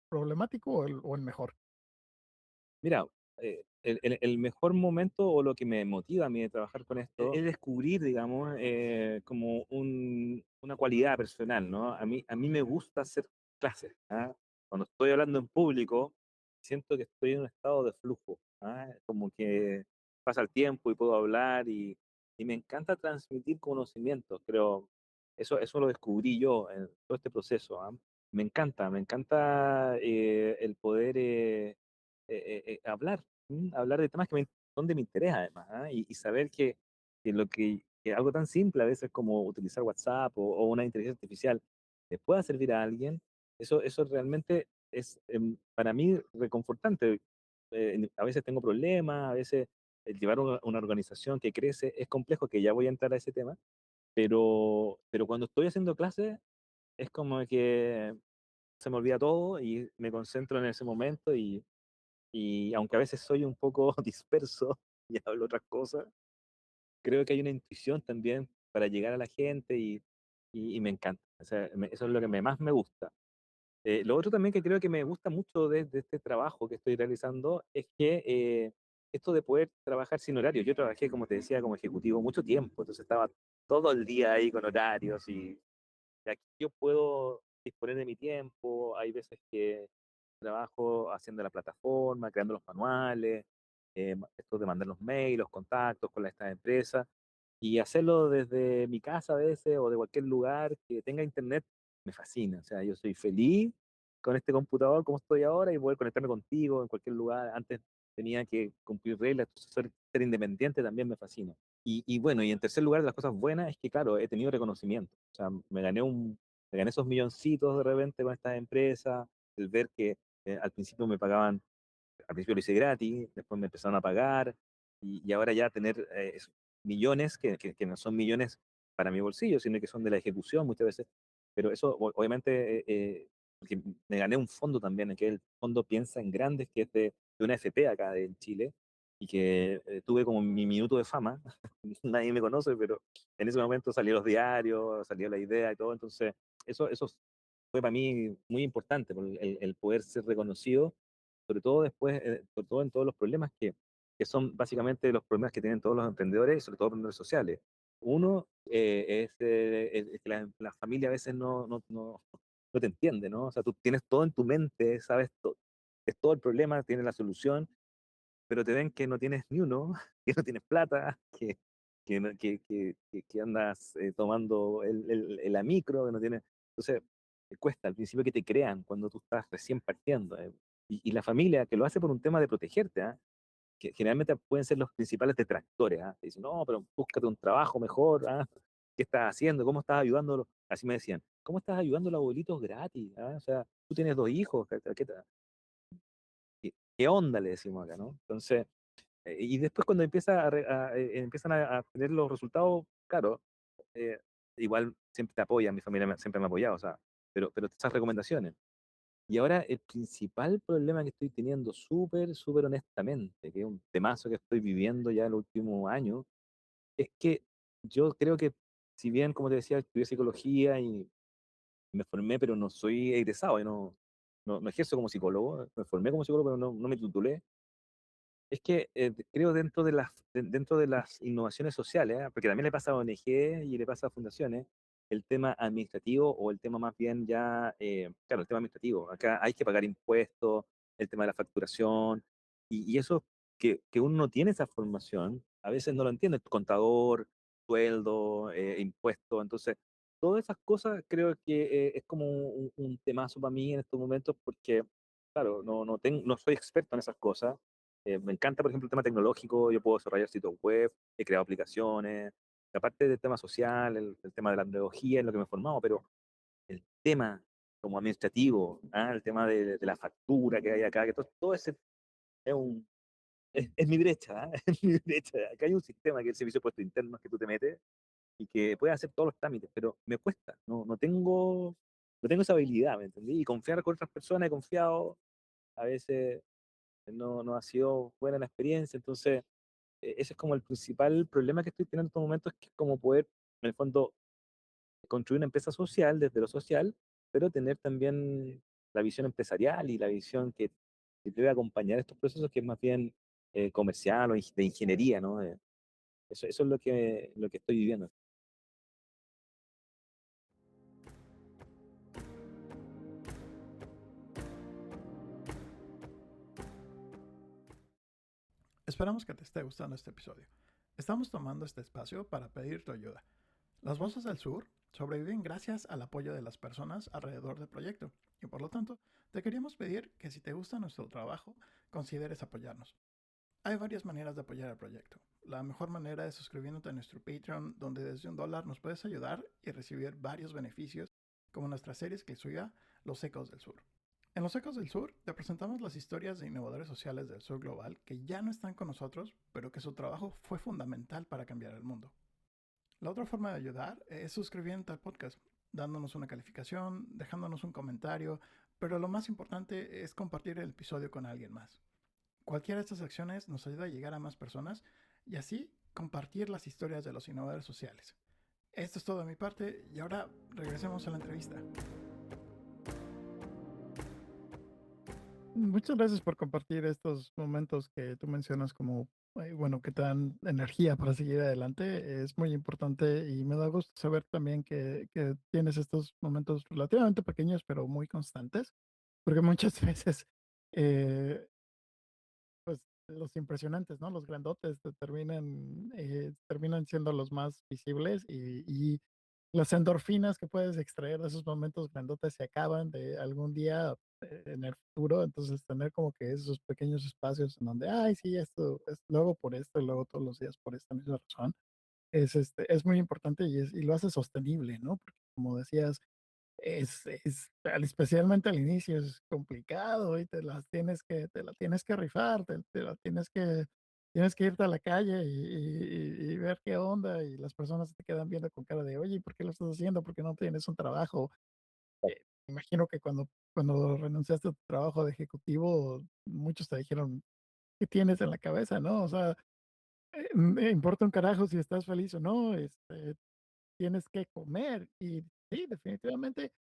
problemático o el mejor. Mira, el mejor momento o lo que me motiva a mí de trabajar con esto es descubrir, digamos, como una cualidad personal, ¿no? A mí me gusta hacer clases, ¿ah? Cuando estoy hablando en público, siento que estoy en un estado de flujo, ¿ah? Como que pasa el tiempo y puedo hablar y me encanta transmitir conocimientos, creo. Eso lo descubrí yo en todo este proceso, ¿ah? Me encanta el poder hablar, hablar de temas son de mi interés además, ¿ah? Y saber que algo tan simple a veces como utilizar WhatsApp o una inteligencia artificial le pueda servir a alguien, eso realmente es para mí reconfortante. A veces tengo problemas, a veces llevar una organización que crece es complejo, que ya voy a entrar a ese tema, pero cuando estoy haciendo clases es como que se me olvida todo y me concentro en ese momento y aunque a veces soy un poco disperso y hablo otras cosas, creo que hay una intuición también para llegar a la gente y me encanta. O sea, eso es lo que más me gusta. Lo otro también que creo que me gusta mucho de este trabajo que estoy realizando es que esto de poder trabajar sin horario. Yo trabajé, como te decía, como ejecutivo mucho tiempo, entonces estaba todo el día ahí con horarios y aquí yo puedo disponer de mi tiempo. Hay veces que trabajo haciendo la plataforma, creando los manuales, esto de mandar los mails, los contactos con estas empresas, y hacerlo desde mi casa a veces o de cualquier lugar que tenga internet, me fascina. O sea, yo soy feliz con este computador como estoy ahora y poder conectarme contigo en cualquier lugar. Antes tenía que cumplir reglas, entonces ser independiente también me fascina. Y bueno, y en tercer lugar, de las cosas buenas es que, claro, he tenido reconocimiento. O sea, me gané esos milloncitos de repente con estas empresas, el ver que al principio me pagaban, al principio lo hice gratis, después me empezaron a pagar y ahora ya tener esos millones, que no son millones para mi bolsillo, sino que son de la ejecución muchas veces, pero eso obviamente, porque me gané un fondo también, que el fondo Piensa en Grandes, que es de una FP acá en Chile, y que tuve como mi minuto de fama, nadie me conoce, pero en ese momento salió los diarios, salió la idea y todo, entonces eso fue para mí muy importante, por el poder ser reconocido, sobre todo después, sobre todo en todos los problemas que son básicamente los problemas que tienen todos los emprendedores, y sobre todo emprendedores sociales. Uno es que la familia a veces no te entiende, ¿no? O sea, tú tienes todo en tu mente, sabes, es todo el problema, tienes la solución, pero te ven que no tienes ni uno, que no tienes plata, que andas tomando la micro, que no tienes. Entonces, te cuesta al principio que te crean cuando tú estás recién partiendo. Y la familia, que lo hace por un tema de protegerte, ¿ah? Que generalmente pueden ser los principales detractores. ¿Ah? Te dicen, no, pero búscate un trabajo mejor. ¿Ah? ¿Qué estás haciendo? ¿Cómo estás ayudándolo? Así me decían, ¿cómo estás ayudando a los abuelitos gratis? ¿Ah? O sea, tú tienes dos hijos. ¿Qué onda? Le decimos acá, ¿no? Entonces, y después cuando empiezan a tener los resultados, claro, eh, igual siempre te apoyan, mi familia siempre me ha apoyado, o sea, pero esas recomendaciones. Y ahora el principal problema que estoy teniendo, súper, súper honestamente, que es un temazo que estoy viviendo ya el último año, es que yo creo que, si bien, como te decía, estudié psicología y me formé, pero no soy egresado, yo no ejerzo como psicólogo, me formé como psicólogo, pero no me titulé. Es que creo dentro de las innovaciones sociales, ¿ah? Porque también le pasa a ONG y le pasa a fundaciones, el tema administrativo o el tema más bien ya, claro, el tema administrativo. Acá hay que pagar impuestos, el tema de la facturación, y eso que uno no tiene esa formación, a veces no lo entiende, contador, sueldo, impuesto. Entonces, todas esas cosas creo que es como un temazo para mí en estos momentos porque, claro, no soy experto en esas cosas. Me encanta, por ejemplo, el tema tecnológico, yo puedo desarrollar sitios web, he creado aplicaciones, aparte del tema social, el tema de la tecnología en lo que me he formado, pero el tema como administrativo, el tema de la factura que hay acá, que todo ese es un, es mi brecha, es mi brecha. Acá hay un sistema que es el servicio de puestos internos que tú te metes y que puedes hacer todos los trámites, pero me cuesta, no tengo esa habilidad, ¿me entendí? Y confiar con otras personas, he confiado, a veces no ha sido buena la experiencia, entonces ese es como el principal problema que estoy teniendo en estos momentos, que es como poder, en el fondo, construir una empresa social desde lo social, pero tener también la visión empresarial y la visión que debe acompañar estos procesos, que es más bien comercial o de ingeniería, ¿no? Eso es lo que estoy viviendo. Esperamos que te esté gustando este episodio. Estamos tomando este espacio para pedir tu ayuda. Las Voces del Sur sobreviven gracias al apoyo de las personas alrededor del proyecto y por lo tanto te queríamos pedir que si te gusta nuestro trabajo consideres apoyarnos. Hay varias maneras de apoyar el proyecto. La mejor manera es suscribiéndote a nuestro Patreon, donde desde $1 nos puedes ayudar y recibir varios beneficios, como nuestra serie exclusiva Los Ecos del Sur. En Los Ecos del Sur te presentamos las historias de innovadores sociales del sur global que ya no están con nosotros, pero que su trabajo fue fundamental para cambiar el mundo. La otra forma de ayudar es suscribiendo al podcast, dándonos una calificación, dejándonos un comentario, pero lo más importante es compartir el episodio con alguien más. Cualquiera de estas acciones nos ayuda a llegar a más personas y así compartir las historias de los innovadores sociales. Esto es todo de mi parte y ahora regresemos a la entrevista. Muchas gracias por compartir estos momentos que tú mencionas como, bueno, que te dan energía para seguir adelante. Es muy importante y me da gusto saber también que tienes estos momentos relativamente pequeños, pero muy constantes, porque muchas veces eh, pues, los impresionantes, ¿no? Los grandotes terminan siendo los más visibles y las endorfinas que puedes extraer de esos momentos grandotes se acaban de algún día en el futuro, entonces tener como que esos pequeños espacios en donde, ay, sí, esto es luego por esto y luego todos los días por esta misma razón, es muy importante y lo hace sostenible, ¿no? Porque como decías, especialmente al inicio es complicado y te la tienes que rifar, te la tienes que irte a la calle y ver qué onda y las personas te quedan viendo con cara de, oye, ¿por qué lo estás haciendo? ¿Por qué no tienes un trabajo? Imagino que cuando renunciaste a tu trabajo de ejecutivo, muchos te dijeron, ¿qué tienes en la cabeza, no? O sea, me importa un carajo si estás feliz o no, tienes que comer y sí, definitivamente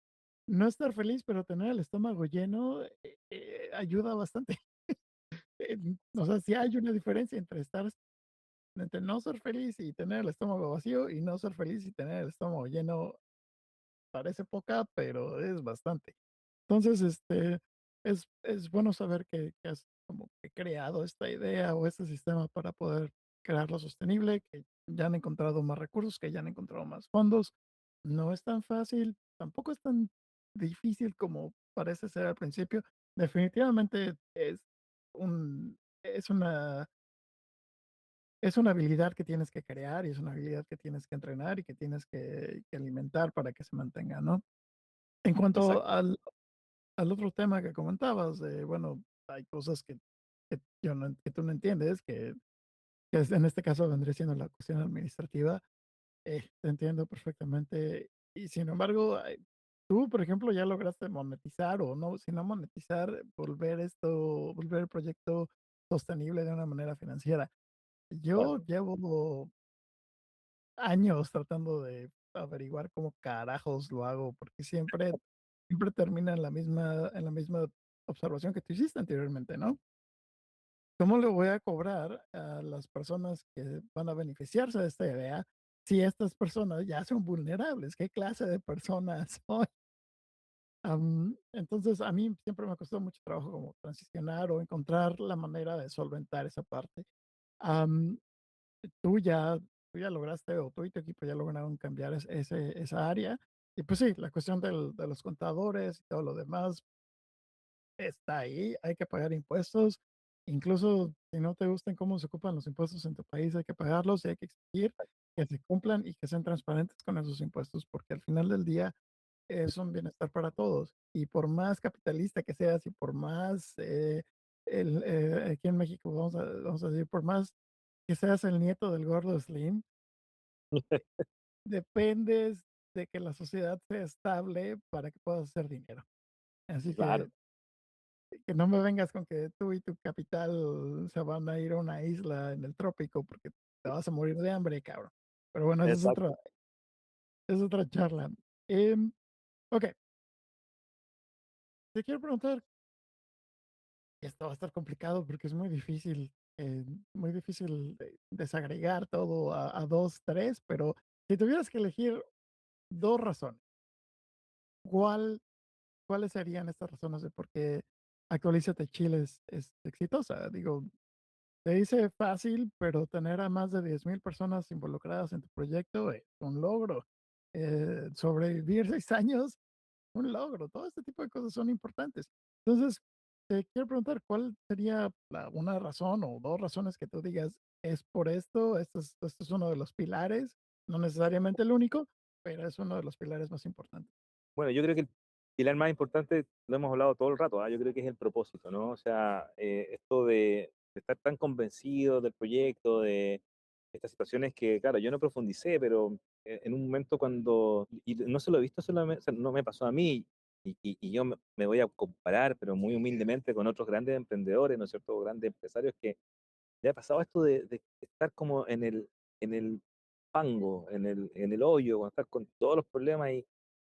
no estar feliz, pero tener el estómago lleno, ayuda bastante. O sea, sí hay una diferencia entre no ser feliz y tener el estómago vacío, y no ser feliz y tener el estómago lleno. Parece poca, pero es bastante. Entonces, es bueno saber que has como que creado esta idea o este sistema para poder crearlo sostenible, que ya han encontrado más recursos, que ya han encontrado más fondos. No es tan fácil, tampoco es tan difícil como parece ser al principio. Definitivamente un, es una, es una habilidad que tienes que crear y es una habilidad que tienes que entrenar y que tienes que alimentar para que se mantenga, ¿no? En cuanto Exacto, al otro tema que comentabas, de, bueno, hay cosas que tú no entiendes, en este caso vendría siendo la cuestión administrativa, te entiendo perfectamente. Y sin embargo, tú, por ejemplo, ya lograste monetizar o no, si no monetizar, volver el proyecto sostenible de una manera financiera. claro, Yo llevo años tratando de averiguar cómo carajos lo hago, porque siempre termina en la misma observación que tú hiciste anteriormente, ¿no? ¿Cómo le voy a cobrar a las personas que van a beneficiarse de esta idea si estas personas ya son vulnerables? ¿Qué clase de personas son? Entonces, a mí siempre me costó mucho trabajo como transicionar o encontrar la manera de solventar esa parte. Am, tú ya, tú ya lograste, o tú y tu equipo ya lograron cambiar esa área. Y pues sí, la cuestión de los contadores y todo lo demás está ahí, hay que pagar impuestos. Incluso si no te gustan cómo se ocupan los impuestos en tu país, hay que pagarlos y hay que exigir que se cumplan y que sean transparentes con esos impuestos, porque al final del día es un bienestar para todos. Y por más capitalista que seas y por más, aquí en México vamos a decir, por más que seas el nieto del gordo Slim, dependes de que la sociedad sea estable para que puedas hacer dinero. Así Claro, que no me vengas con que tú y tu capital se van a ir a una isla en el trópico porque te vas a morir de hambre, cabrón. Pero bueno, exacto. es otra charla. Em, okey, te quiero preguntar, esto va a estar complicado porque es muy difícil desagregar todo a 2, 3, pero si tuvieras que elegir 2 razones, ¿cuál cuáles serían estas razones de por qué Actualízate Chile es exitosa? Digo, se dice fácil, pero tener a más de 10,000 personas involucradas en tu proyecto es un logro. Sobrevivir 6 años, un logro. Todo este tipo de cosas son importantes. Entonces, te quiero preguntar, ¿cuál sería una razón o 2 razones que tú digas, es por esto, esto es uno de los pilares, no necesariamente el único, pero es uno de los pilares más importantes? Bueno, yo creo que el pilar más importante, lo hemos hablado todo el rato, yo creo que es el propósito, ¿no? O sea, esto de estar tan convencido del proyecto, de estas situaciones que, claro, yo no profundicé, pero en un momento cuando, y no se lo he visto solamente, o sea, no me pasó a mí, y yo me voy a comparar, pero muy humildemente, con otros grandes emprendedores, ¿no es cierto? Grandes empresarios que le ha pasado esto de estar como en el fango, en el hoyo, cuando estás con todos los problemas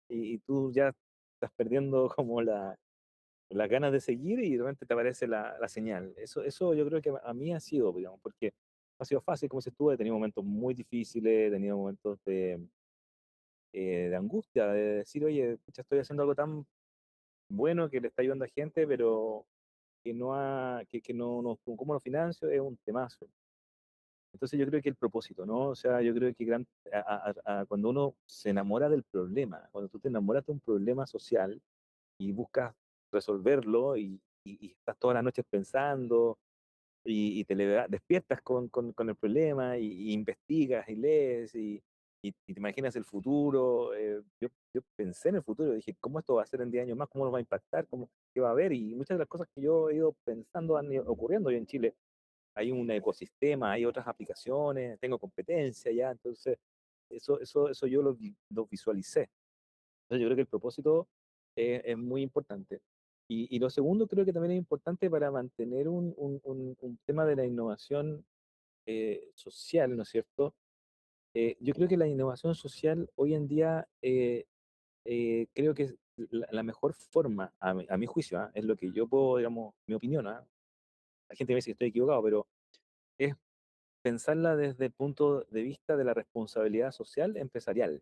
y tú ya estás perdiendo como las ganas de seguir y de repente te aparece la señal. Eso yo creo que a mí ha sido, digamos, porque no ha sido fácil, como se estuvo, he tenido momentos muy difíciles, he tenido momentos de angustia, de decir, oye, pucha, estoy haciendo algo tan bueno que le está ayudando a gente, pero que no, ¿cómo lo financio? Es un temazo. Entonces yo creo que el propósito, ¿no? O sea, yo creo que cuando uno se enamora del problema, cuando tú te enamoras de un problema social, y buscas resolverlo y estás todas las noches pensando y despiertas con el problema y investigas y lees y te imaginas el futuro. Yo pensé en el futuro, dije, ¿cómo esto va a ser en 10 años más? ¿Cómo nos va a impactar? ¿Qué va a haber? Y muchas de las cosas que yo he ido pensando han ido ocurriendo hoy en Chile. Hay un ecosistema, hay otras aplicaciones, tengo competencia ya, entonces eso yo lo visualicé. Entonces yo creo que el propósito es muy importante. Y lo segundo creo que también es importante para mantener un tema de la innovación social, ¿no es cierto? Yo creo que la innovación social hoy en día creo que es la mejor forma, a mi juicio, es lo que yo puedo, digamos, mi opinión, la gente me dice que estoy equivocado, pero es pensarla desde el punto de vista de la responsabilidad social empresarial,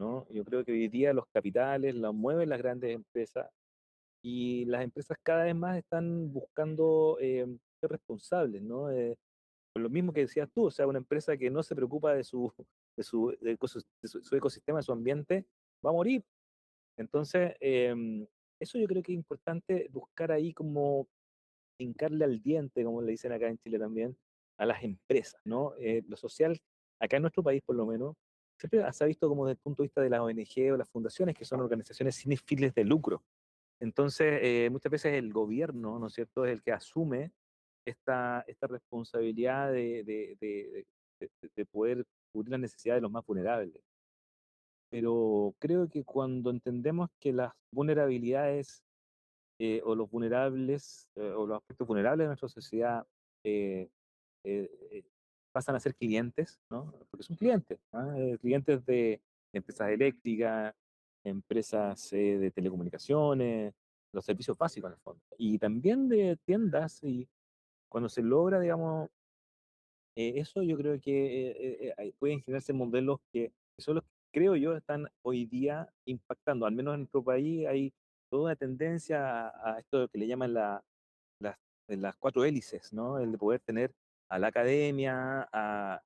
¿no? Yo creo que hoy día los capitales los mueven las grandes empresas y las empresas cada vez más están buscando ser responsables, ¿no? Por lo mismo que decías tú, o sea, una empresa que no se preocupa de su ecosistema, de su ambiente, va a morir. Entonces, eso yo creo que es importante buscar ahí como hincarle al diente, como le dicen acá en Chile también, a las empresas, ¿no? Lo social, acá en nuestro país por lo menos, siempre se ha visto como desde el punto de vista de las ONG o las fundaciones, que son organizaciones sin fines de lucro. Entonces, muchas veces el gobierno, ¿no es cierto?, es el que asume esta responsabilidad de poder cubrir las necesidades de los más vulnerables. Pero creo que cuando entendemos que las vulnerabilidades o los vulnerables o los aspectos vulnerables de nuestra sociedad eh, eh, eh, pasan a ser clientes, ¿no? Porque son clientes, clientes de empresas eléctricas, empresas de telecomunicaciones, los servicios básicos en el fondo, y también de tiendas, y cuando se logra, digamos, eso yo creo que pueden generarse modelos que son los que creo yo están hoy día impactando, al menos en nuestro país hay toda una tendencia a esto que le llaman las, las cuatro hélices, ¿no? El de poder tener a la academia, a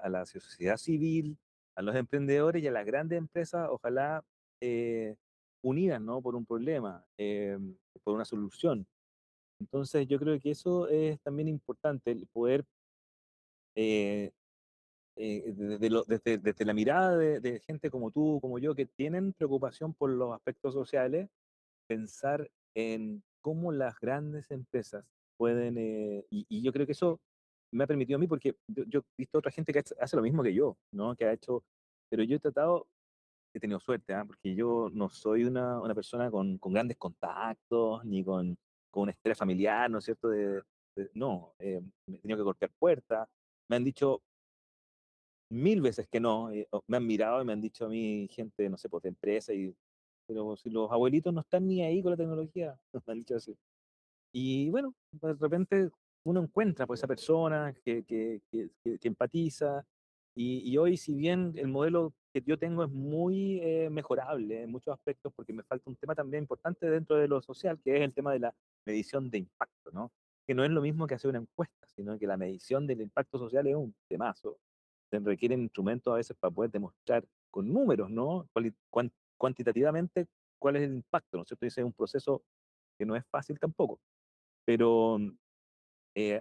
la sociedad civil, a los emprendedores y a las grandes empresas, ojalá unidas, ¿no? Por un problema, por una solución. Entonces yo creo que eso es también importante, el poder desde la mirada de gente como tú, como yo, que tienen preocupación por los aspectos sociales, pensar en cómo las grandes empresas pueden, y yo creo que eso me ha permitido a mí, porque yo he visto otra gente que hace lo mismo que yo, ¿no? Que ha hecho, pero yo he tratado, he tenido suerte, ¿ah? Porque yo no soy una persona con grandes contactos, ni con una historia familiar, ¿no es cierto? No, me he tenido que golpear puertas, me han dicho mil veces que no, me han mirado y me han dicho a mí gente, no sé, pues de empresa, pero si los abuelitos no están ni ahí con la tecnología, me han dicho así. Y bueno, de repente uno encuentra pues esa persona que empatiza y hoy si bien el modelo que yo tengo es muy mejorable en muchos aspectos porque me falta un tema también importante dentro de lo social, que es el tema de la medición de impacto, ¿no? Que no es lo mismo que hacer una encuesta, sino que la medición del impacto social es un temazo. Se requieren instrumentos a veces para poder demostrar con números, ¿no? Cuantitativamente cuál es el impacto, ¿no es cierto? Y ese es un proceso que no es fácil tampoco. Pero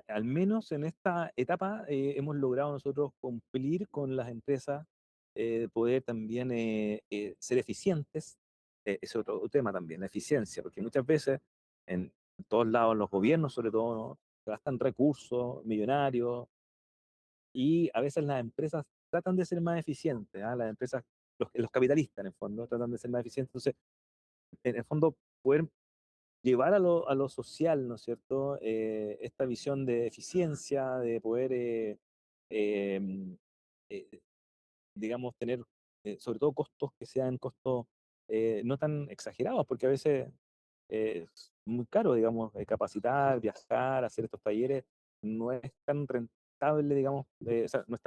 al menos en esta etapa hemos logrado nosotros cumplir con las empresas, poder también ser eficientes. Es otro tema también, la eficiencia, porque muchas veces en todos lados, los gobiernos sobre todo, ¿no? Gastan recursos millonarios y a veces las empresas tratan de ser más eficientes, ¿ah? Las empresas, los capitalistas en el fondo, tratan de ser más eficientes. Entonces, en el fondo, poder llevar a lo social, ¿no es cierto? Esta visión de eficiencia, de poder, em, eh, digamos, tener sobre todo costos que sean costos no tan exagerados, porque a veces es muy caro, digamos, capacitar, viajar, hacer estos talleres, no es tan rentable, digamos, o sea, no es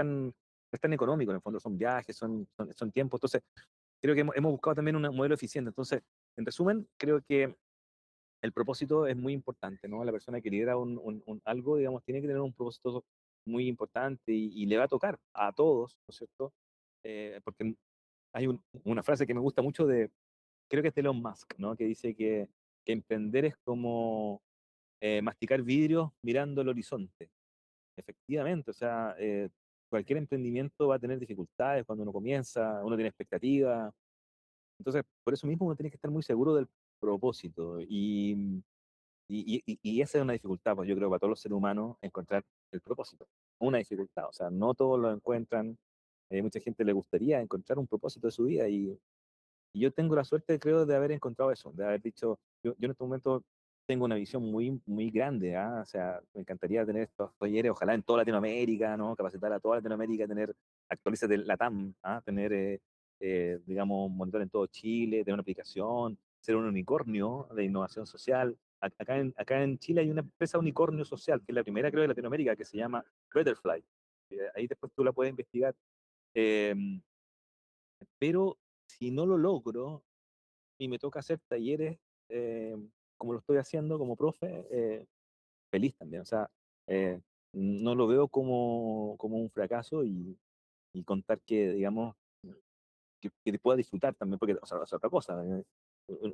tan económico, en el fondo son viajes, son tiempos, entonces creo que hemos buscado también un modelo eficiente, entonces, en resumen, creo que el propósito es muy importante, ¿no? La persona que lidera algo, digamos, tiene que tener un propósito muy importante y le va a tocar a todos, ¿no es cierto? Porque hay una frase que me gusta mucho creo que es de Elon Musk, ¿no? Que dice que emprender es como masticar vidrio mirando el horizonte. Efectivamente, o sea, cualquier emprendimiento va a tener dificultades cuando uno comienza, uno tiene expectativas. Entonces, por eso mismo uno tiene que estar muy seguro del propósito. Y esa es una dificultad, pues yo creo, para todos los seres humanos, encontrar el propósito. Una dificultad, o sea, no todos lo encuentran. Mucha gente le gustaría encontrar un propósito de su vida y yo tengo la suerte, creo, de haber encontrado eso, de haber dicho, yo en este momento tengo una visión muy, muy grande, ¿ah? O sea, me encantaría tener estos talleres, ojalá en toda Latinoamérica, ¿no? Capacitar a toda Latinoamérica, tener actualizar de LATAM, ¿ah? Tener, digamos, monitor en todo Chile, tener una aplicación, ser un unicornio de innovación social. Acá en Chile hay una empresa unicornio social, que es la primera, creo, de Latinoamérica, que se llama Betterfly. Ahí después tú la puedes investigar. Em, pero si no lo logro, y me toca hacer talleres eh, como lo estoy haciendo como profe, feliz también. O sea, eh, no lo veo como un fracaso y contar que, digamos, que te pueda disfrutar también, porque, o sea, es otra cosa.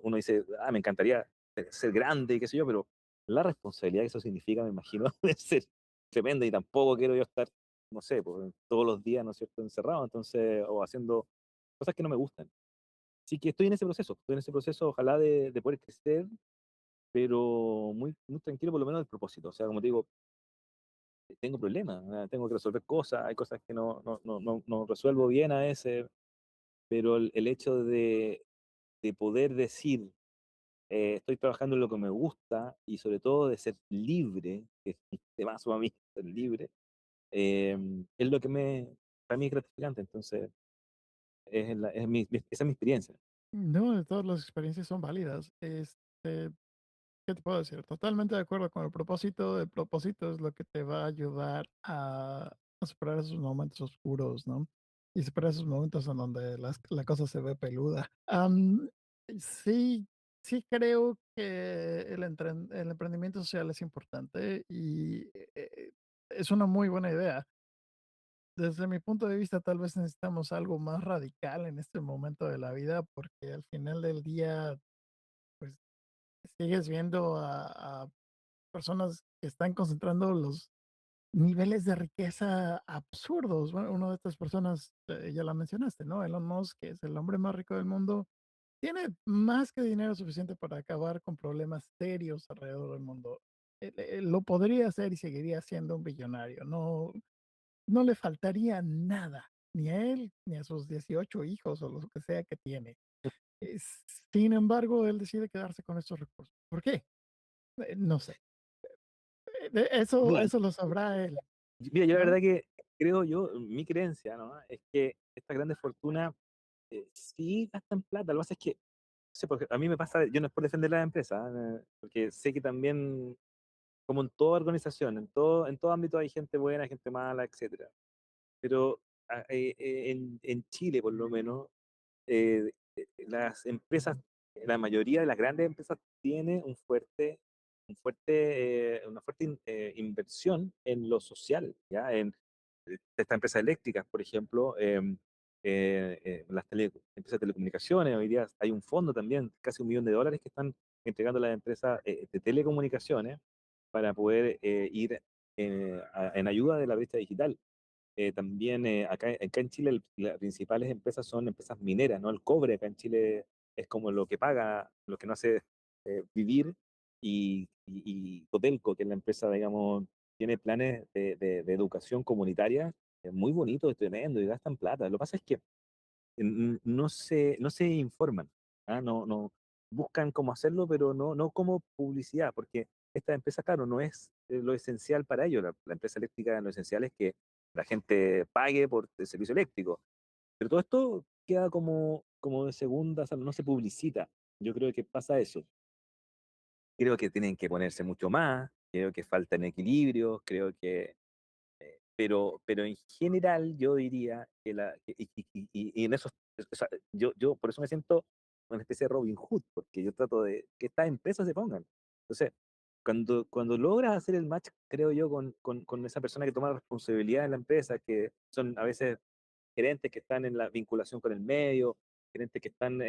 Uno dice, ah, me encantaría ser grande y qué sé yo, pero la responsabilidad que eso significa, me imagino, debe ser tremenda y tampoco quiero yo estar, no sé, pues, todos los días, ¿no es cierto?, encerrado, entonces, o haciendo cosas que no me gustan. Así que estoy en ese proceso, ojalá de poder crecer, pero muy, muy tranquilo por lo menos del propósito. O sea, como te digo, tengo problemas, tengo que resolver cosas, hay cosas que no resuelvo bien a veces, pero el hecho de poder decir, estoy trabajando en lo que me gusta y sobre todo de ser libre, que es un temazo a mí, ser libre, es lo que para mí es gratificante. Entonces, esa es mi experiencia. No, todas las experiencias son válidas. ¿Qué te puedo decir? Totalmente de acuerdo con el propósito. El propósito es lo que te va a ayudar a superar esos momentos oscuros, ¿no? Y superar esos momentos en donde la cosa se ve peluda. Sí, sí creo que el emprendimiento social es importante y es una muy buena idea. Desde mi punto de vista, tal vez necesitamos algo más radical en este momento de la vida, porque al final del día, pues sigues viendo a personas que están concentrando niveles de riqueza absurdos. Bueno, una de estas personas, ya la mencionaste, ¿no? Elon Musk, que es el hombre más rico del mundo, tiene más que dinero suficiente para acabar con problemas serios alrededor del mundo. Lo podría hacer y seguiría siendo un billonario. No, no le faltaría nada, ni a él, ni a sus 18 hijos o lo que sea que tiene. Sin embargo, él decide quedarse con estos recursos. ¿Por qué? No sé. Eso, Bueno, eso lo sabrá él, mira, yo la ¿no? verdad que creo yo, mi creencia, ¿no? Es que estas grandes fortunas sí gastan plata. Lo que pasa es que, no sé, porque a mí me pasa, yo no es por defender la empresa, porque sé que también, como en toda organización, en todo ámbito hay gente buena, gente mala, etcétera. Pero en Chile, por lo menos, las empresas, la mayoría de las grandes empresas tiene una fuerte inversión en lo social, ¿ya? En estas empresas eléctricas, por ejemplo, empresas de telecomunicaciones, hoy día hay un fondo también, casi $1 millón que están entregando a las empresas de telecomunicaciones para poder ir en ayuda de la brecha digital. También acá en Chile las principales empresas son empresas mineras, ¿no? El cobre acá en Chile es como lo que paga, lo que nos hace vivir y Codelco, que es la empresa, digamos, tiene planes de educación comunitaria muy bonitos, tremendo y gastan plata. Lo que pasa es que no se informan, ¿ah? No buscan cómo hacerlo, pero no como publicidad, porque esta empresa, claro, no es lo esencial para ellos. La empresa eléctrica lo esencial es que la gente pague por el servicio eléctrico. Pero todo esto queda como de segunda, o sea, no se publicita. Yo creo que pasa eso. Creo que tienen que ponerse mucho más, creo que faltan equilibrios, creo que pero en general yo diría que y en eso, o sea, yo por eso me siento una especie de Robin Hood, porque yo trato de que estas empresas se pongan. Entonces, cuando logras hacer el match, creo yo, con esa persona que toma la responsabilidad en la empresa, que son a veces gerentes que están en la vinculación con el medio, gerentes que están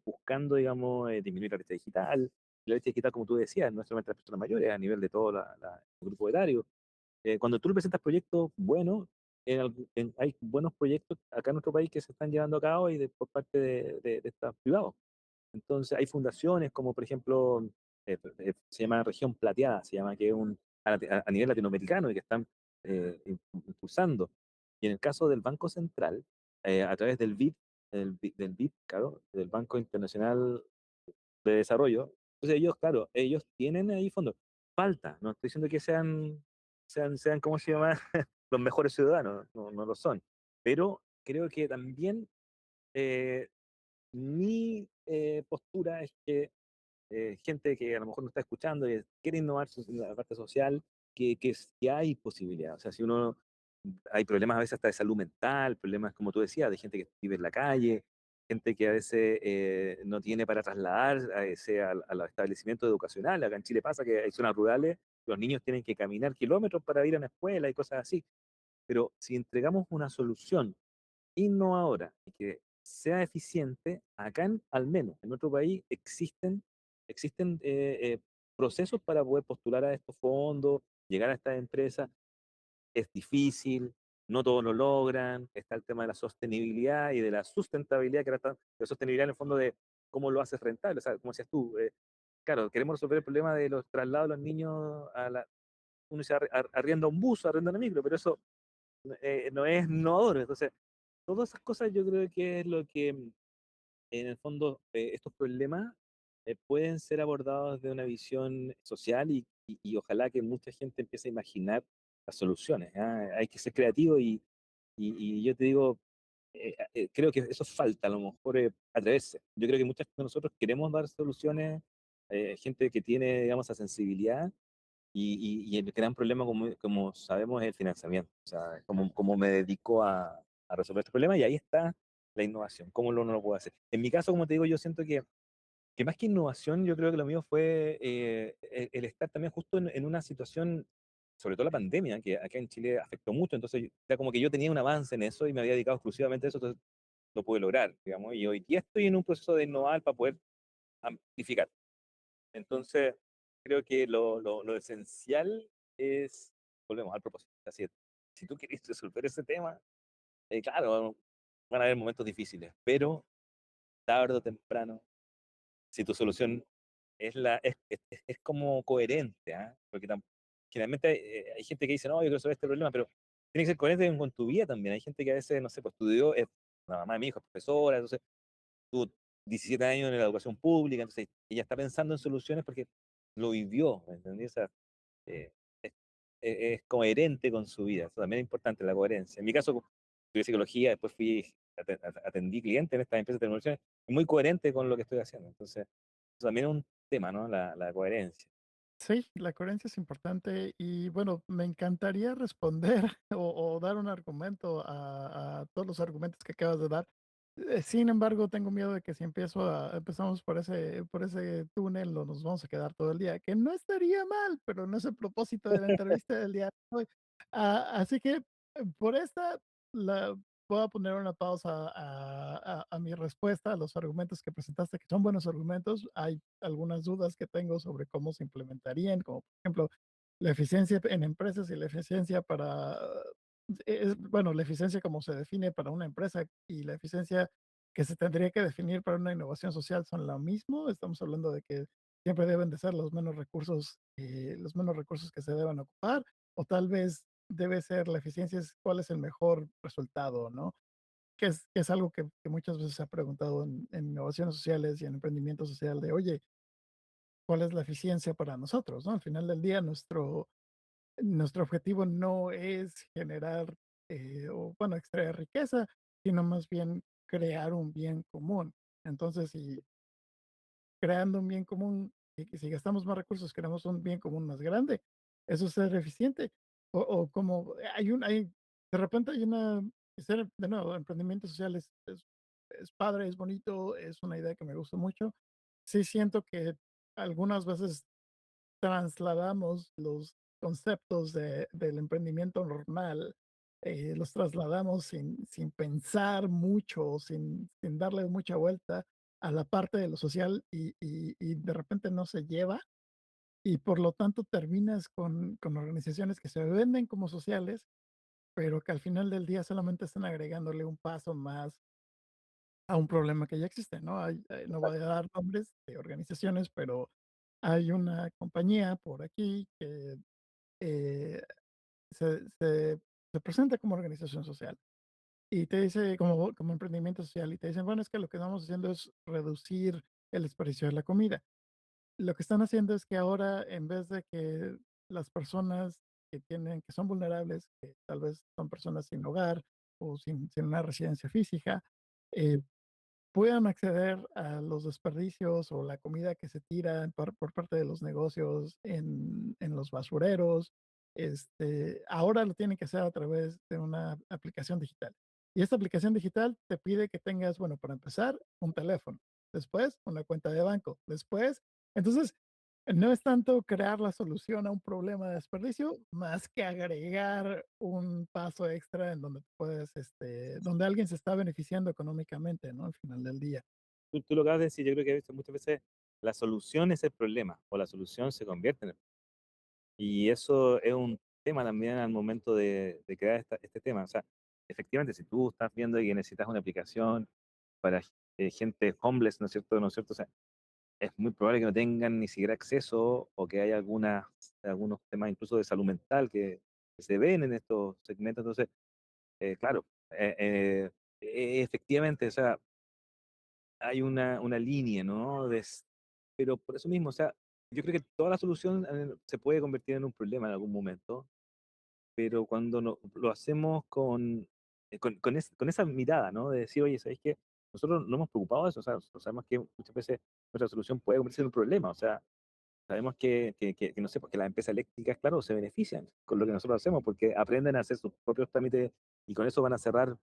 buscando, digamos, disminuir la brecha digital. La brecha digital, como tú decías, no es solamente las personas mayores, a nivel de todo el grupo etario. Cuando tú le presentas proyectos buenos, hay buenos proyectos acá en nuestro país que se están llevando a cabo por parte de estos privados. Entonces, hay fundaciones como, por ejemplo, se llama Región Plateada, se llama que es a nivel latinoamericano y que están impulsando. Y en el caso del Banco Central, a través del BID, claro, del Banco Internacional de Desarrollo. Entonces ellos, claro, ellos tienen ahí fondos. Falta, no estoy diciendo que sean ¿cómo se llama? Los mejores ciudadanos, no lo son. Pero creo que también eh, mi postura es que gente que a lo mejor no está escuchando y quiere innovar en la parte social, que hay posibilidad. O sea, si uno, hay problemas a veces hasta de salud mental, problemas como tú decías, de gente que vive en la calle, gente que a veces no tiene para trasladar a los establecimientos educacionales. Acá en Chile pasa que hay zonas rurales, los niños tienen que caminar kilómetros para ir a una escuela y cosas así. Pero si entregamos una solución innovadora y que sea eficiente, acá al menos en nuestro país existen procesos para poder postular a estos fondos, llegar a estas empresas. Es difícil, no todos lo logran, está el tema de la sostenibilidad y de la sustentabilidad, que la sostenibilidad en el fondo de cómo lo haces rentable, o sea, como decías tú, claro, queremos resolver el problema de los traslados de los niños uno se arrienda un bus, arrienda una micro, pero eso no es innovador. Entonces, todas esas cosas yo creo que es lo que, en el fondo, estos problemas pueden ser abordados desde una visión social y ojalá que mucha gente empiece a imaginar las soluciones. ¿Ah? Hay que ser creativo y yo te digo, creo que eso falta, a lo mejor atreverse. Yo creo que muchas de nosotros queremos dar soluciones, gente que tiene, digamos, esa sensibilidad y el gran problema, como sabemos, es el financiamiento. O sea, como me dedico a resolver este problema y ahí está la innovación. ¿Cómo no lo puedo hacer? En mi caso, como te digo, yo siento que más que innovación, yo creo que lo mío fue el estar también justo en una situación, sobre todo la pandemia, que acá en Chile afectó mucho. Entonces, era como que yo tenía un avance en eso y me había dedicado exclusivamente a eso, entonces lo pude lograr, digamos. Y hoy día estoy en un proceso de innovar para poder amplificar. Entonces, creo que lo esencial es, volvemos al propósito, Así, si tú quieres resolver ese tema, claro, van a haber momentos difíciles, pero tarde o temprano, si tu solución es como coherente, ¿ah? Porque generalmente hay gente que dice, no, yo quiero resolver este problema, pero tiene que ser coherente con tu vida también. Hay gente que a veces, no sé, pues estudió, la mamá de mi hijo es profesora, entonces tuvo 17 años en la educación pública, entonces ella está pensando en soluciones porque lo vivió, ¿me entendí? O sea, eh, es, es coherente con su vida, eso también es importante, la coherencia. En mi caso, estudié psicología, después atendí clientes en estas empresas de tecnología, es muy coherente con lo que estoy haciendo, entonces, eso también es un tema, ¿no? La coherencia. Sí, la coherencia es importante y bueno, me encantaría responder o dar un argumento a todos los argumentos que acabas de dar. Sin embargo, tengo miedo de que si empezamos por ese túnel, nos vamos a quedar todo el día, que no estaría mal, pero no es el propósito de la entrevista del día de hoy. Así que por esta, la, voy a poner una pausa a mi respuesta a los argumentos que presentaste, que son buenos argumentos. Hay algunas dudas que tengo sobre cómo se implementarían, como por ejemplo la eficiencia en empresas y la eficiencia para, bueno, la eficiencia como se define para una empresa y la eficiencia que se tendría que definir para una innovación social son lo mismo. Estamos hablando de que siempre deben de ser los menos recursos que se deben ocupar, o tal vez debe ser la eficiencia es cuál es el mejor resultado, ¿no? Que es algo que muchas veces se ha preguntado en innovaciones sociales y en emprendimiento social de, oye, ¿cuál es la eficiencia para nosotros, no? Al final del día, nuestro objetivo no es generar, o bueno, extraer riqueza, sino más bien crear un bien común. Entonces, si creando un bien común, y que si gastamos más recursos, creamos un bien común más grande, eso es ser eficiente. O como de repente hay ser, de nuevo, emprendimiento social es padre, es bonito, es una idea que me gusta mucho. Sí siento que algunas veces trasladamos los conceptos del emprendimiento normal, los trasladamos sin pensar mucho, sin darle mucha vuelta a la parte de lo social y de repente no se lleva y por lo tanto terminas con organizaciones que se venden como sociales, pero que al final del día solamente están agregándole un paso más a un problema que ya existe, ¿no? No voy a dar nombres de organizaciones, pero hay una compañía por aquí que eh, se, se, se presenta como organización social y te dice como emprendimiento social y te dicen, bueno, es que lo que estamos haciendo es reducir el desperdicio de la comida. Lo que están haciendo es que ahora, en vez de que las personas que son vulnerables, que tal vez son personas sin hogar o sin una residencia física, eh, puedan acceder a los desperdicios o la comida que se tira por parte de los negocios en los basureros. Ahora lo tienen que hacer a través de una aplicación digital. Y esta aplicación digital te pide que tengas, bueno, para empezar, un teléfono, después una cuenta de banco, después, entonces, no es tanto crear la solución a un problema de desperdicio, más que agregar un paso extra en donde puedes, donde alguien se está beneficiando económicamente, ¿no? Al final del día. Tú lo acabas de decir, yo creo que a veces, muchas veces la solución es el problema, o la solución se convierte en el. Y eso es un tema también al momento de crear este tema. O sea, efectivamente, si tú estás viendo que necesitas una aplicación para gente homeless, ¿no es cierto? ¿No es cierto? O sea, es muy probable que no tengan ni siquiera acceso o que haya algunos temas incluso de salud mental que se ven en estos segmentos. Entonces, claro, efectivamente, o sea, hay una línea, ¿no? Pero por eso mismo, o sea, yo creo que toda la solución se puede convertir en un problema en algún momento, pero cuando lo hacemos con esa mirada, ¿no? De decir, oye, ¿sabéis qué? Nosotros no hemos preocupado de eso, o sea, nosotros sabemos que muchas veces nuestra solución puede convertirse en un problema, o sea, sabemos que no sé, porque las empresas eléctricas, claro, se benefician con lo que nosotros hacemos, porque aprenden a hacer sus propios trámites y con eso van a cerrar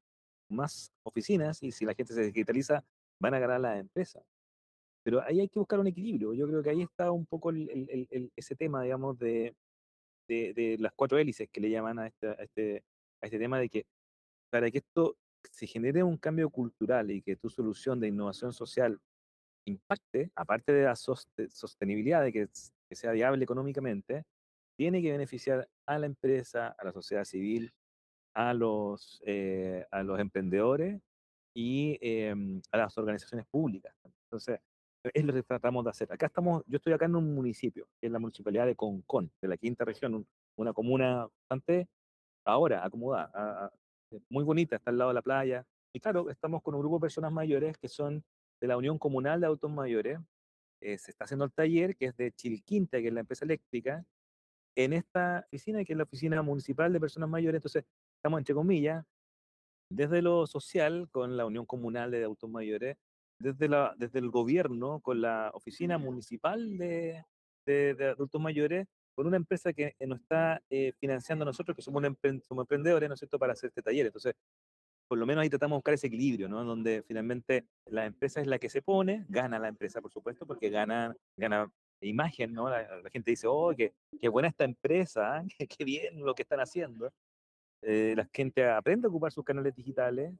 más oficinas y si la gente se digitaliza, van a ganar las empresas. Pero ahí hay que buscar un equilibrio. Yo creo que ahí está un poco ese tema, digamos, de las cuatro hélices que le llaman a este tema de que para que esto se genere un cambio cultural y que tu solución de innovación social impacte, aparte de la sostenibilidad, de que sea viable económicamente, tiene que beneficiar a la empresa, a la sociedad civil, a los emprendedores y a las organizaciones públicas. Entonces, es lo que tratamos de hacer. Yo estoy acá en un municipio, que es la municipalidad de Concón, de la quinta región, una comuna bastante ahora acomodada, muy bonita, está al lado de la playa. Y claro, estamos con un grupo de personas mayores que son de la Unión Comunal de Autos Mayores. Se está haciendo el taller, que es de Chilquinta, que es la empresa eléctrica, en esta oficina, que es la oficina municipal de personas mayores. Entonces, estamos, entre comillas, desde lo social, con la Unión Comunal de Adultos Mayores, desde el gobierno, con la Oficina Municipal de Adultos Mayores, con una empresa que nos está financiando a nosotros, que somos emprendedores, ¿no es cierto?, para hacer este taller. Entonces, por lo menos ahí tratamos de buscar ese equilibrio, ¿no? Donde finalmente la empresa es la que se pone, gana la empresa, por supuesto, porque gana imagen, ¿no? La gente dice, oh, qué buena esta empresa, ¿eh? Qué bien lo que están haciendo. La gente aprende a ocupar sus canales digitales.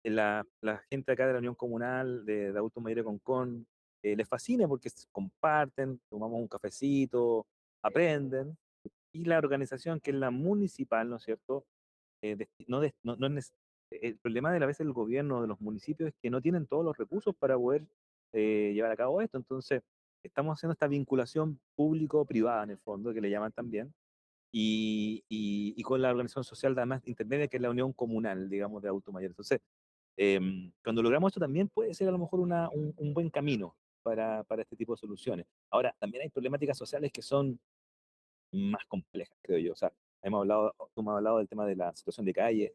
La gente acá de la Unión Comunal de Adultos Mayores de Concón les fascina porque comparten, tomamos un cafecito, aprenden. Y la organización, que es la municipal, ¿no es cierto? No es el problema de a veces del gobierno de los municipios es que no tienen todos los recursos para poder llevar a cabo esto. Entonces, estamos haciendo esta vinculación público-privada, en el fondo, que le llaman también, y con la organización social además intermedia, que es la Unión Comunal, digamos, de Adultos Mayores. Entonces, cuando logramos esto también puede ser a lo mejor un buen camino para este tipo de soluciones. Ahora, también hay problemáticas sociales que son más complejas, creo yo. O sea, tú me has hablado del tema de la situación de calle.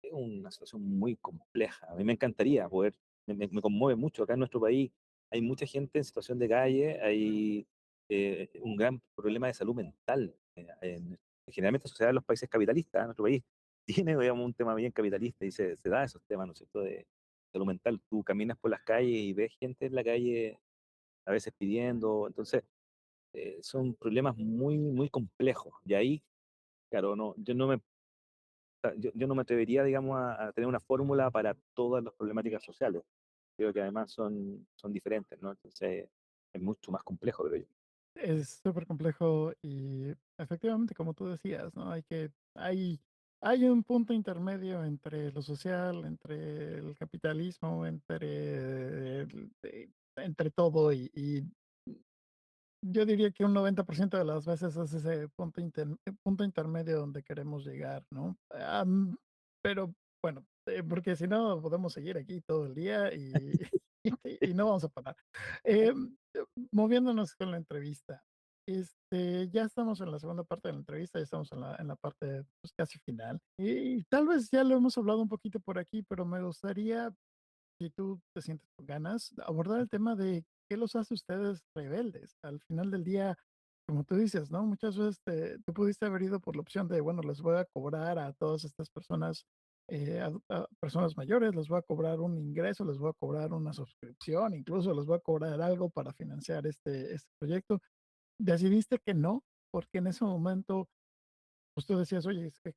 Es una situación muy compleja. A mí me encantaría poder, me conmueve mucho. Acá en nuestro país hay mucha gente en situación de calle, hay un gran problema de salud mental. Generalmente sucede en los países capitalistas. Nuestro país tiene, digamos, un tema bien capitalista y se da esos temas, ¿no es cierto?, de salud mental. Tú caminas por las calles y ves gente en la calle a veces pidiendo. Entonces, son problemas muy, muy complejos. Y ahí, claro, no, yo no me atrevería, digamos, a tener una fórmula para todas las problemáticas sociales. Creo que además son diferentes, ¿no? Entonces, es mucho más complejo, creo yo. Es súper complejo y efectivamente, como tú decías, ¿no? Hay un punto intermedio entre lo social, entre el capitalismo, entre todo y yo diría que un 90% de las veces es ese punto intermedio donde queremos llegar, ¿no? Pero bueno, porque si no podemos seguir aquí todo el día y y no vamos a parar. Moviéndonos con la entrevista, ya estamos en la segunda parte de la entrevista, ya estamos en la parte, pues, casi final, y tal vez ya lo hemos hablado un poquito por aquí, pero me gustaría, si tú te sientes con ganas, abordar el tema de qué los hace ustedes rebeldes. Al final del día, como tú dices, ¿no? Muchas veces tú pudiste haber ido por la opción de, bueno, les voy a cobrar a todas estas personas, a personas mayores, les voy a cobrar un ingreso, les voy a cobrar una suscripción, incluso les voy a cobrar algo para financiar este proyecto. Decidiste que no, porque en ese momento, pues tú decías, oye, es que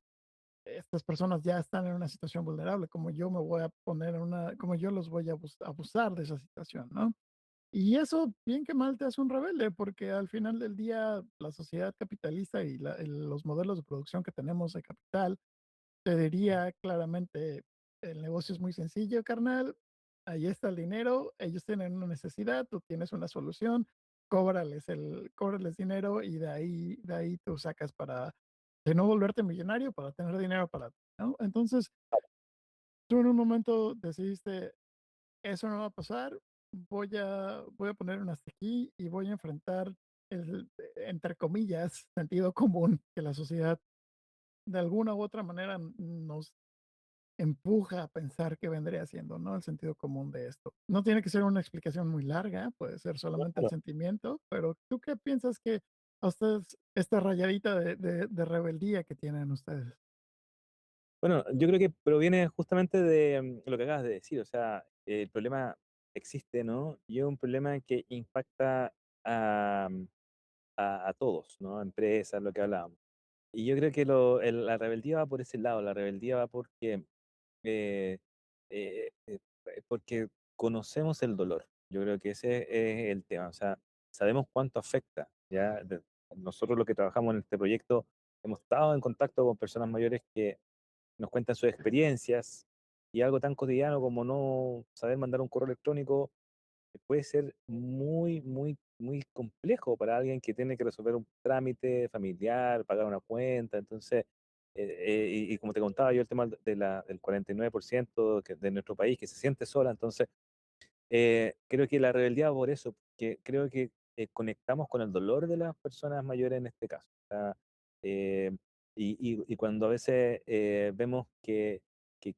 estas personas ya están en una situación vulnerable, como yo me voy a poner en una, como yo los voy a abusar de esa situación, ¿no? Y eso, bien que mal, te hace un rebelde, porque al final del día la sociedad capitalista y los modelos de producción que tenemos de capital te diría claramente, el negocio es muy sencillo, carnal, ahí está el dinero, ellos tienen una necesidad, tú tienes una solución, cóbrales dinero y de ahí tú sacas para, de no volverte millonario, para tener dinero para ti, ¿no? Entonces, tú en un momento decidiste, eso no va a pasar, voy a poner un hasta aquí y voy a enfrentar el, entre comillas, sentido común que la sociedad de alguna u otra manera nos empuja a pensar que vendría siendo, ¿no? El sentido común de esto. No tiene que ser una explicación muy larga, puede ser solamente el Claro. sentimiento, pero ¿tú qué piensas que a ustedes esta rayadita de rebeldía que tienen ustedes? Bueno, yo creo que proviene justamente de lo que acabas de decir. O sea, el problema existe, ¿no? Y es un problema que impacta a, a todos, ¿no? Empresas, lo que hablábamos. Y yo creo que la rebeldía va por ese lado. La rebeldía va eh, porque conocemos el dolor. Yo creo que ese es el tema. O sea, sabemos cuánto afecta, ¿ya? nosotros los que trabajamos en este proyecto hemos estado en contacto con personas mayores que nos cuentan sus experiencias y algo tan cotidiano como no saber mandar un correo electrónico puede ser muy complejo para alguien que tiene que resolver un trámite familiar, pagar una cuenta. Entonces, y como te contaba yo, el tema del 49% de nuestro país que se siente sola. Entonces, creo que la rebeldía va por eso, que creo que conectamos con el dolor de las personas mayores en este caso. O sea, eh, y cuando a veces vemos que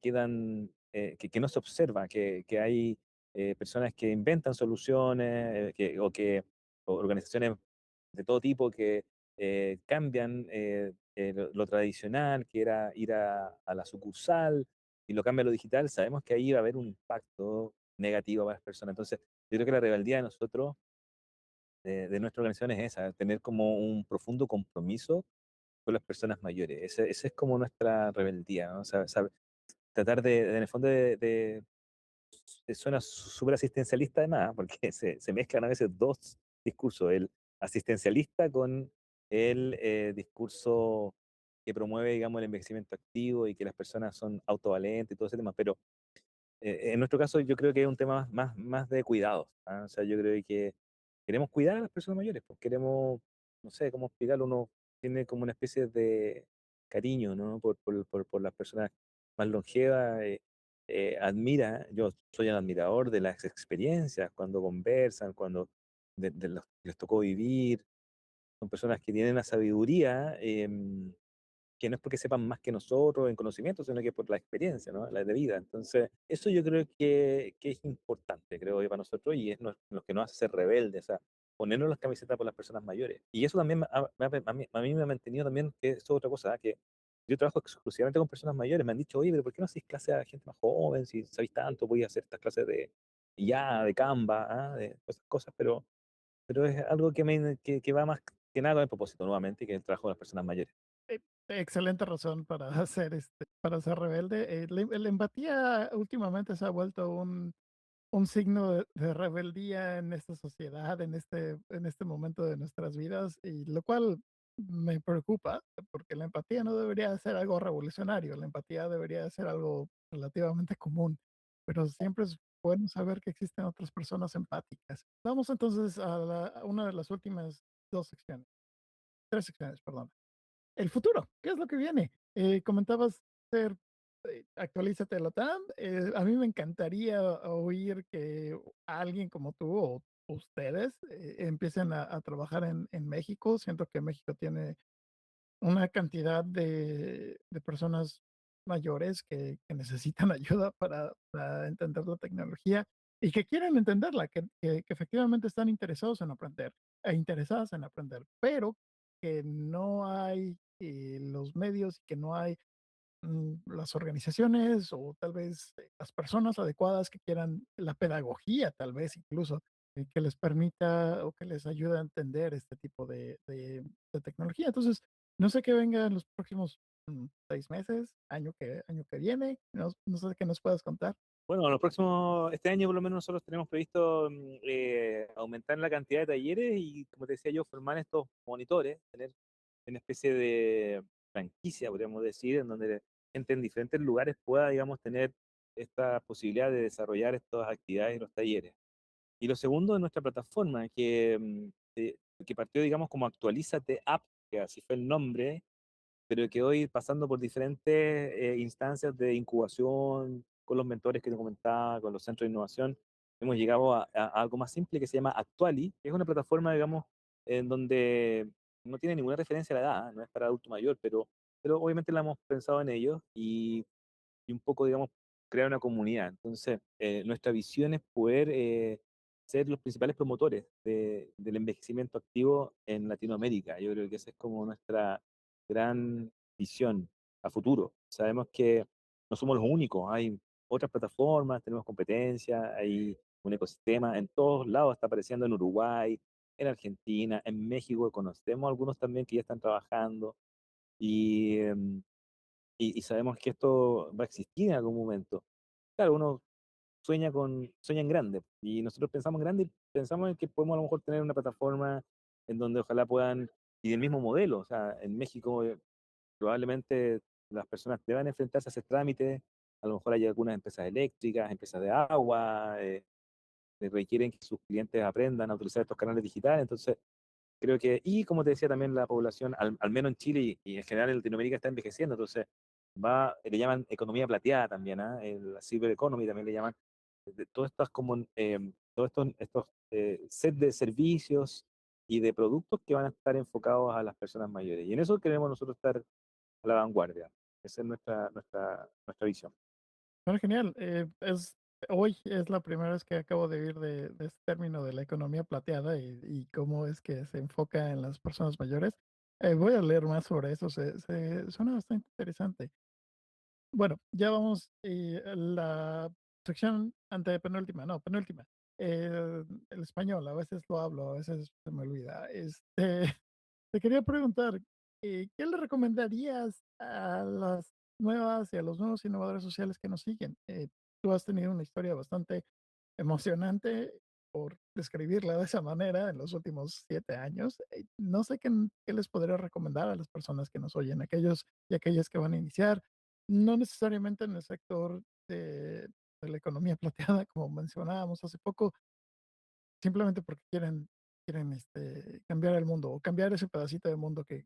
quedan, que no se observa, que hay personas que inventan soluciones, o organizaciones de todo tipo que cambian lo tradicional, que era ir a la sucursal, y lo cambia a lo digital, sabemos que ahí va a haber un impacto negativo para las personas. Entonces, yo creo que la rebeldía de nosotros, de nuestra organización es esa, tener como un profundo compromiso con las personas mayores. Ese es como nuestra rebeldía, ¿no? O sea, tratar en el fondo suena súper asistencialista además, porque se mezclan a veces dos discursos, el asistencialista con el discurso que promueve, digamos, el envejecimiento activo y que las personas son autovalentes y todo ese tema, pero en nuestro caso, yo creo que es un tema más de cuidados, ¿ah? O sea, yo creo que queremos cuidar a las personas mayores, pues queremos, no sé cómo explicarlo, uno tiene como una especie de cariño, ¿no? Por las personas más longevas, admira, yo soy un admirador de las experiencias, cuando conversan, cuando de los que les tocó vivir, son personas que tienen la sabiduría, que no es porque sepan más que nosotros en conocimiento, sino que por la experiencia, ¿no? La de vida. Entonces, eso yo creo que es importante, creo yo, para nosotros y es lo que nos hace ser rebeldes, o sea, ponernos las camisetas por las personas mayores. Y eso también a mí me ha mantenido también, que eso es otra cosa, ¿ah? Que yo trabajo exclusivamente con personas mayores, me han dicho, oye, pero ¿por qué no hacéis clases a gente más joven? Si sabéis tanto, podéis hacer estas clases de de Canva, ¿ah? De esas cosas, pero es algo que va más que nada con el propósito, nuevamente, que es el trabajo de las personas mayores. Eh, excelente razón para hacer, para ser rebelde. La empatía últimamente se ha vuelto un signo de rebeldía en esta sociedad, en este momento de nuestras vidas, y lo cual me preocupa, porque la empatía no debería ser algo revolucionario, la empatía debería ser algo relativamente común, pero siempre es bueno saber que existen otras personas empáticas. Vamos entonces a una de las últimas 2 secciones, 3 secciones, perdón. El futuro, ¿qué es lo que viene? Comentabas ser, actualízate Latam. A mí me encantaría oír que alguien como tú o ustedes empiecen a trabajar en México. Siento que México tiene una cantidad de personas mayores que necesitan ayuda para entender la tecnología y que quieren entenderla, que efectivamente están interesados en aprender e interesadas en aprender, pero que no hay los medios, que no hay las organizaciones o tal vez las personas adecuadas que quieran la pedagogía, tal vez incluso, que les permita o que les ayude a entender este tipo de tecnología. Entonces, no sé qué venga en los próximos 6 meses, año que viene, no sé qué nos puedas contar. Bueno, este año por lo menos nosotros tenemos previsto aumentar la cantidad de talleres y, como te decía yo, formar estos monitores, tener una especie de franquicia, podríamos decir, en donde gente en diferentes lugares pueda, digamos, tener esta posibilidad de desarrollar estas actividades y los talleres. Y lo segundo es nuestra plataforma, que partió, digamos, como Actualízate App, que así fue el nombre, pero que hoy pasando por diferentes instancias de incubación, con los mentores que te comentaba, con los centros de innovación, hemos llegado a algo más simple que se llama Actuali, que es una plataforma, digamos, en donde no tiene ninguna referencia a la edad, no es para adulto mayor, pero obviamente la hemos pensado en ello y un poco, digamos, crear una comunidad. Entonces, nuestra visión es poder ser los principales promotores del envejecimiento activo en Latinoamérica. Yo creo que esa es como nuestra gran visión a futuro. Sabemos que no somos los únicos, hay otras plataformas, tenemos competencia, hay un ecosistema, en todos lados está apareciendo en Uruguay, en Argentina, en México, conocemos algunos también que ya están trabajando y, y sabemos que esto va a existir en algún momento. Claro, uno sueña en grande y nosotros pensamos en grande y pensamos en que podemos a lo mejor tener una plataforma en donde ojalá puedan y del mismo modelo. O sea, en México probablemente las personas deban enfrentarse a hacer trámites, a lo mejor hay algunas empresas eléctricas, empresas de agua, que requieren que sus clientes aprendan a utilizar estos canales digitales. Entonces, creo que, y como te decía también, la población, al menos en Chile y en general en Latinoamérica, está envejeciendo. Entonces, le llaman economía plateada también, ¿ah? La silver economy también le llaman. Todas estas como, todos estos set de servicios y de productos que van a estar enfocados a las personas mayores. Y en eso queremos nosotros estar a la vanguardia. Esa es nuestra visión. Bueno, genial. Hoy es la primera vez que acabo de oír de este término de la economía plateada y cómo es que se enfoca en las personas mayores. Voy a leer más sobre eso. Suena bastante interesante. Bueno, ya vamos a la sección antepenúltima, no, penúltima. El español, a veces lo hablo, a veces se me olvida. Te quería preguntar, ¿qué le recomendarías a las nuevas y a los nuevos innovadores sociales que nos siguen? Tú has tenido una historia bastante emocionante, por describirla de esa manera, en los últimos 7 años. No sé qué les podría recomendar a las personas que nos oyen, aquellos y aquellas que van a iniciar, no necesariamente en el sector de la economía plateada, como mencionábamos hace poco, simplemente porque quieren, cambiar el mundo o cambiar ese pedacito de mundo que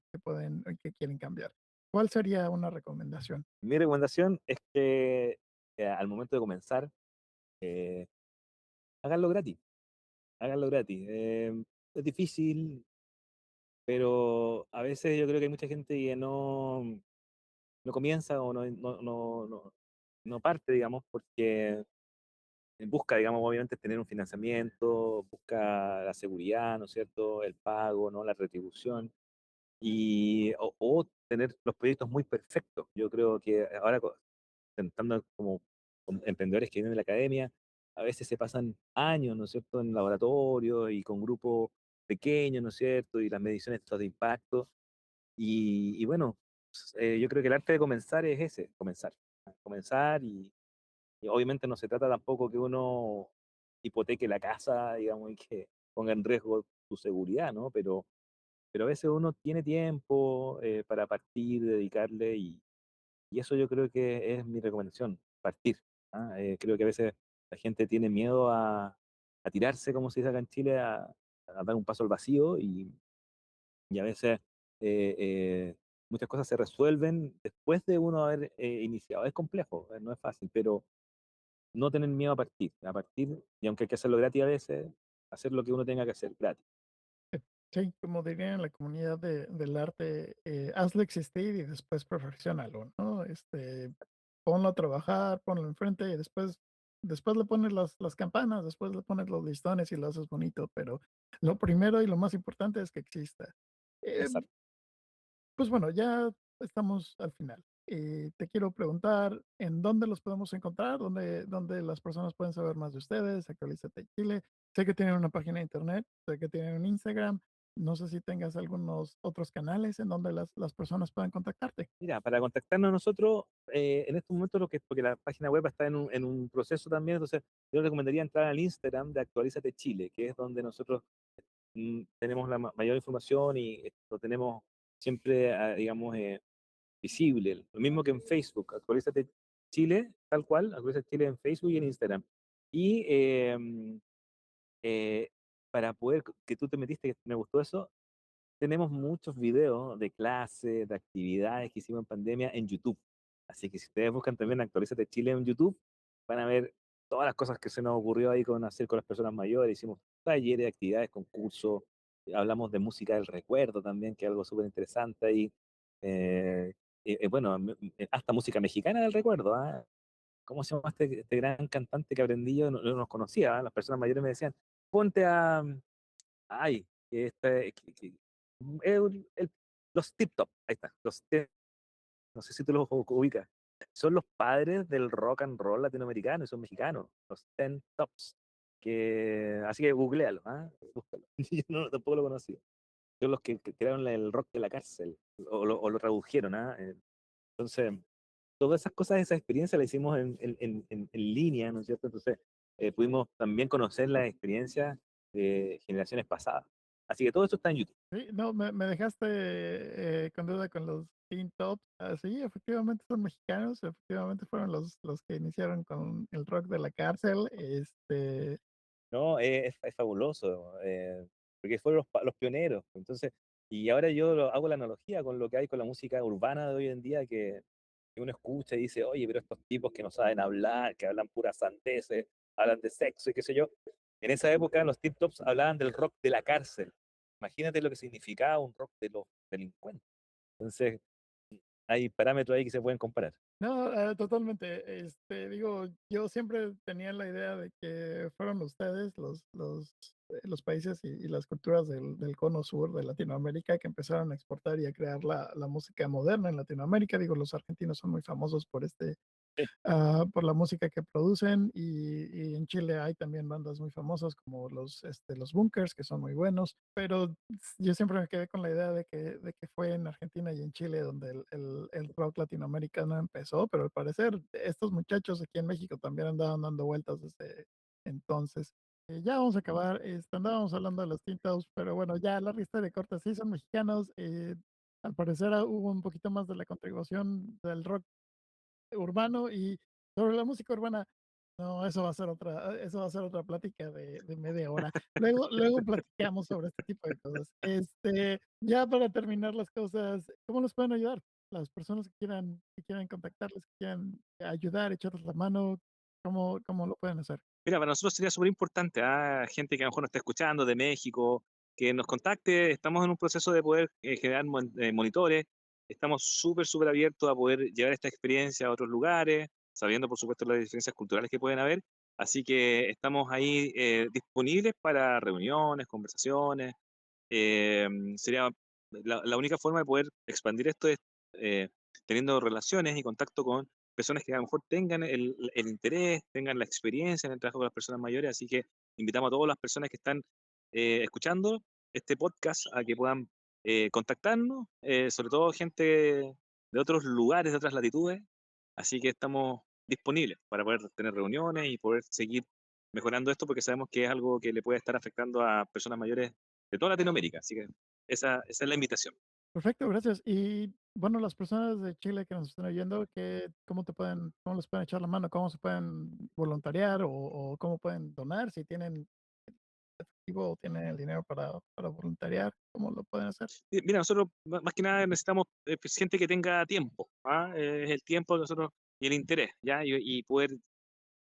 quieren cambiar. ¿Cuál sería una recomendación? Mi recomendación es que al momento de comenzar, eh, háganlo gratis, háganlo gratis. Es difícil, pero a veces yo creo que hay mucha gente que no comienza o no parte, digamos, porque busca, digamos, obviamente tener un financiamiento, busca la seguridad, ¿no es cierto? El pago, ¿no? La retribución o tener los proyectos muy perfectos. Yo creo que ahora intentando como con emprendedores que vienen de la academia, a veces se pasan años, ¿no es cierto?, en laboratorio y con grupos pequeños, ¿no es cierto?, y las mediciones estas de impacto. Y bueno, yo creo que el arte de comenzar es ese, comenzar. Comenzar y obviamente no se trata tampoco que uno hipoteque la casa, digamos, y que ponga en riesgo su seguridad, ¿no? Pero a veces uno tiene tiempo para partir, dedicarle y eso yo creo que es mi recomendación, partir. ¿Ah? Creo que a veces la gente tiene miedo a tirarse, como se dice acá en Chile, a dar un paso al vacío y a veces eh, eh, muchas cosas se resuelven después de uno haber iniciado. Es complejo, no es fácil, pero no tener miedo a partir, y aunque hay que hacerlo gratis a veces, hacer lo que uno tenga que hacer gratis. Sí, como dirían en la comunidad del arte, hazlo existir y después perfeccionalo, ¿no? Ponlo a trabajar, ponlo enfrente y después le pones las campanas, después le pones los listones y lo haces bonito, pero lo primero y lo más importante es que exista. Eh, Exacto. Pues bueno, ya estamos al final. Te quiero preguntar, ¿en dónde los podemos encontrar? ¿Dónde las personas pueden saber más de ustedes? Actualízate Chile. Sé que tienen una página de internet, sé que tienen un Instagram. No sé si tengas algunos otros canales en donde las personas puedan contactarte. Mira, para contactarnos a nosotros, en estos momentos, porque la página web está en un proceso también, entonces yo recomendaría entrar al Instagram de Actualízate Chile, que es donde nosotros tenemos la mayor información y lo tenemos siempre, digamos, visible. Lo mismo que en Facebook, Actualízate Chile, tal cual, Actualízate Chile en Facebook y en Instagram. Y eh, para poder, que tú te metiste, que me gustó eso, tenemos muchos videos de clases, de actividades que hicimos en pandemia en YouTube. Así que si ustedes buscan también Actualízate Chile en YouTube, van a ver todas las cosas que se nos ocurrió ahí con hacer con las personas mayores. Hicimos talleres, actividades, concursos, hablamos de música del recuerdo también, que es algo súper interesante ahí. Eh, bueno, hasta música mexicana del recuerdo. ¿Ah? ¿Cómo se llama este gran cantante que aprendí yo? No los conocía. ¿Ah? Las personas mayores me decían, ponte a, ay, los Tip Top, ahí está, no sé si tú los ubicas. Son los padres del rock and roll latinoamericano y son mexicanos, los Ten Tops. Así que googlealo, ¿ah? Búscalo. Yo tampoco lo conocía. Son los que crearon el rock de la cárcel, o lo tradujeron, ¿ah? Entonces, todas esas cosas, esa experiencia la hicimos en línea, ¿no es cierto? Entonces, pudimos también conocer las experiencias de generaciones pasadas. Así que todo esto está en YouTube. Sí, no, me dejaste con duda con los Teen Tops. Sí, efectivamente son mexicanos, efectivamente fueron los que iniciaron con el rock de la cárcel. No, es fabuloso, porque fueron los pioneros. Entonces, y ahora yo hago la analogía con lo que hay con la música urbana de hoy en día, que uno escucha y dice, oye, pero estos tipos que no saben hablar, que hablan puras sandeces, hablan de sexo y qué sé yo. En esa época los tip tops hablaban del rock de la cárcel. Imagínate lo que significaba un rock de los delincuentes. Entonces, hay parámetros ahí que se pueden comparar. No, totalmente. Digo, yo siempre tenía la idea de que fueron ustedes los países y las culturas del cono sur de Latinoamérica que empezaron a exportar y a crear la música moderna en Latinoamérica. Digo, los argentinos son muy famosos Sí. por la música que producen y en Chile hay también bandas muy famosas como los Bunkers, que son muy buenos, pero yo siempre me quedé con la idea de que fue en Argentina y en Chile donde el rock latinoamericano empezó, pero al parecer estos muchachos aquí en México también andaban dando vueltas desde entonces. Ya vamos a acabar, andábamos hablando de los tintos, pero bueno, ya la lista de cortes sí son mexicanos. Al parecer hubo un poquito más de la contribución del rock urbano y sobre la música urbana, no, eso va a ser otra plática de media hora. Luego platicamos sobre este tipo de cosas. Ya para terminar las cosas, ¿cómo nos pueden ayudar? Las personas que quieran contactarles, que quieran ayudar, echarles la mano, ¿cómo lo pueden hacer? Mira, para nosotros sería súper importante, gente que a lo mejor nos está escuchando de México, que nos contacte. Estamos en un proceso de poder generar monitores. Estamos súper, súper abiertos a poder llevar esta experiencia a otros lugares, sabiendo, por supuesto, las diferencias culturales que pueden haber. Así que estamos ahí disponibles para reuniones, conversaciones. Sería la única forma de poder expandir esto es eh, teniendo relaciones y contacto con personas que a lo mejor tengan el interés, tengan la experiencia en el trabajo con las personas mayores. Así que invitamos a todas las personas que están escuchando este podcast a que puedan contactarnos, sobre todo gente de otros lugares, de otras latitudes. Así que estamos disponibles para poder tener reuniones y poder seguir mejorando esto porque sabemos que es algo que le puede estar afectando a personas mayores de toda Latinoamérica. Así que esa es la invitación. Perfecto, gracias. Y bueno, las personas de Chile que nos están oyendo, cómo les pueden echar la mano? ¿Cómo se pueden voluntariar o cómo pueden donar? Si tienen efectivo o tienen el dinero para voluntariar, ¿cómo lo pueden hacer? Mira, nosotros más que nada necesitamos pues, gente que tenga tiempo, es el tiempo de nosotros y el interés, ¿ya? Y poder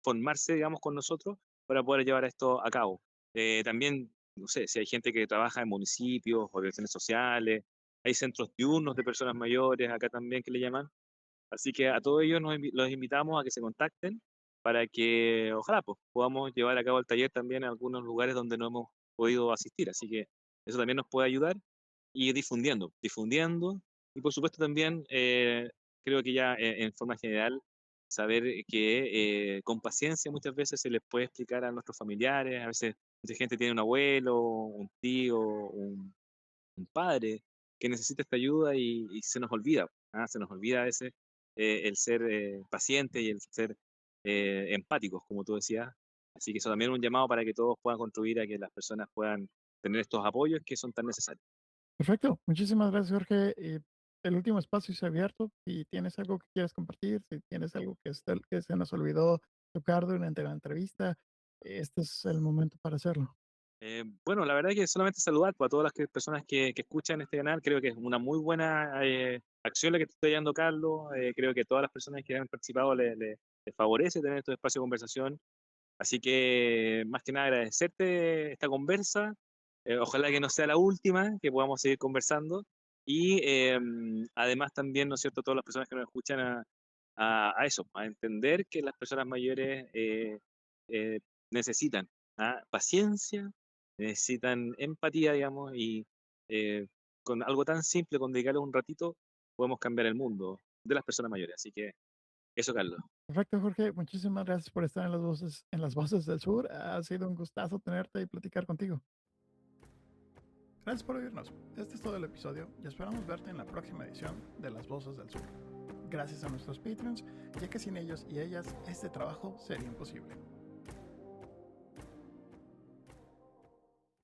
formarse, digamos, con nosotros para poder llevar esto a cabo. También, no sé, si hay gente que trabaja en municipios, organizaciones sociales, hay centros diurnos de personas mayores, acá también que le llaman. Así que a todos ellos los invitamos a que se contacten para que ojalá pues, podamos llevar a cabo el taller también en algunos lugares donde no hemos podido asistir. Así que eso también nos puede ayudar y ir difundiendo. Y por supuesto también creo que ya en forma general saber que con paciencia muchas veces se les puede explicar a nuestros familiares, a veces mucha gente tiene un abuelo, un tío, un padre que necesita esta ayuda y se nos olvida, se nos olvida a veces el ser paciente y el ser empáticos, como tú decías. Así que eso también es un llamado para que todos puedan contribuir a que las personas puedan tener estos apoyos que son tan necesarios. Perfecto, muchísimas gracias, Jorge. El último espacio es abierto. Si tienes algo que quieras compartir, si tienes algo que se nos olvidó tocar durante la entrevista, este es el momento para hacerlo. Bueno, la verdad es que solamente saludar pues, a todas las personas que escuchan este canal. Creo que es una muy buena acción la que te está llevando Carlos. Creo que todas las personas que han participado les favorece tener estos espacios de conversación. Así que, más que nada, agradecerte esta conversa. Ojalá que no sea la última, que podamos seguir conversando. Y además también, ¿no es cierto?, todas las personas que nos escuchan a eso, a entender que las personas mayores eh, necesitan paciencia, necesitan empatía, digamos, y con algo tan simple, con dedicarle un ratito, podemos cambiar el mundo de las personas mayores. Así que eso, Carlos. Perfecto, Jorge. Muchísimas gracias por estar en las voces del sur. Ha sido un gustazo tenerte y platicar contigo. Gracias por oírnos. Este es todo el episodio y esperamos verte en la próxima edición de Las Voces del Sur. Gracias a nuestros Patreons, ya que sin ellos y ellas este trabajo sería imposible.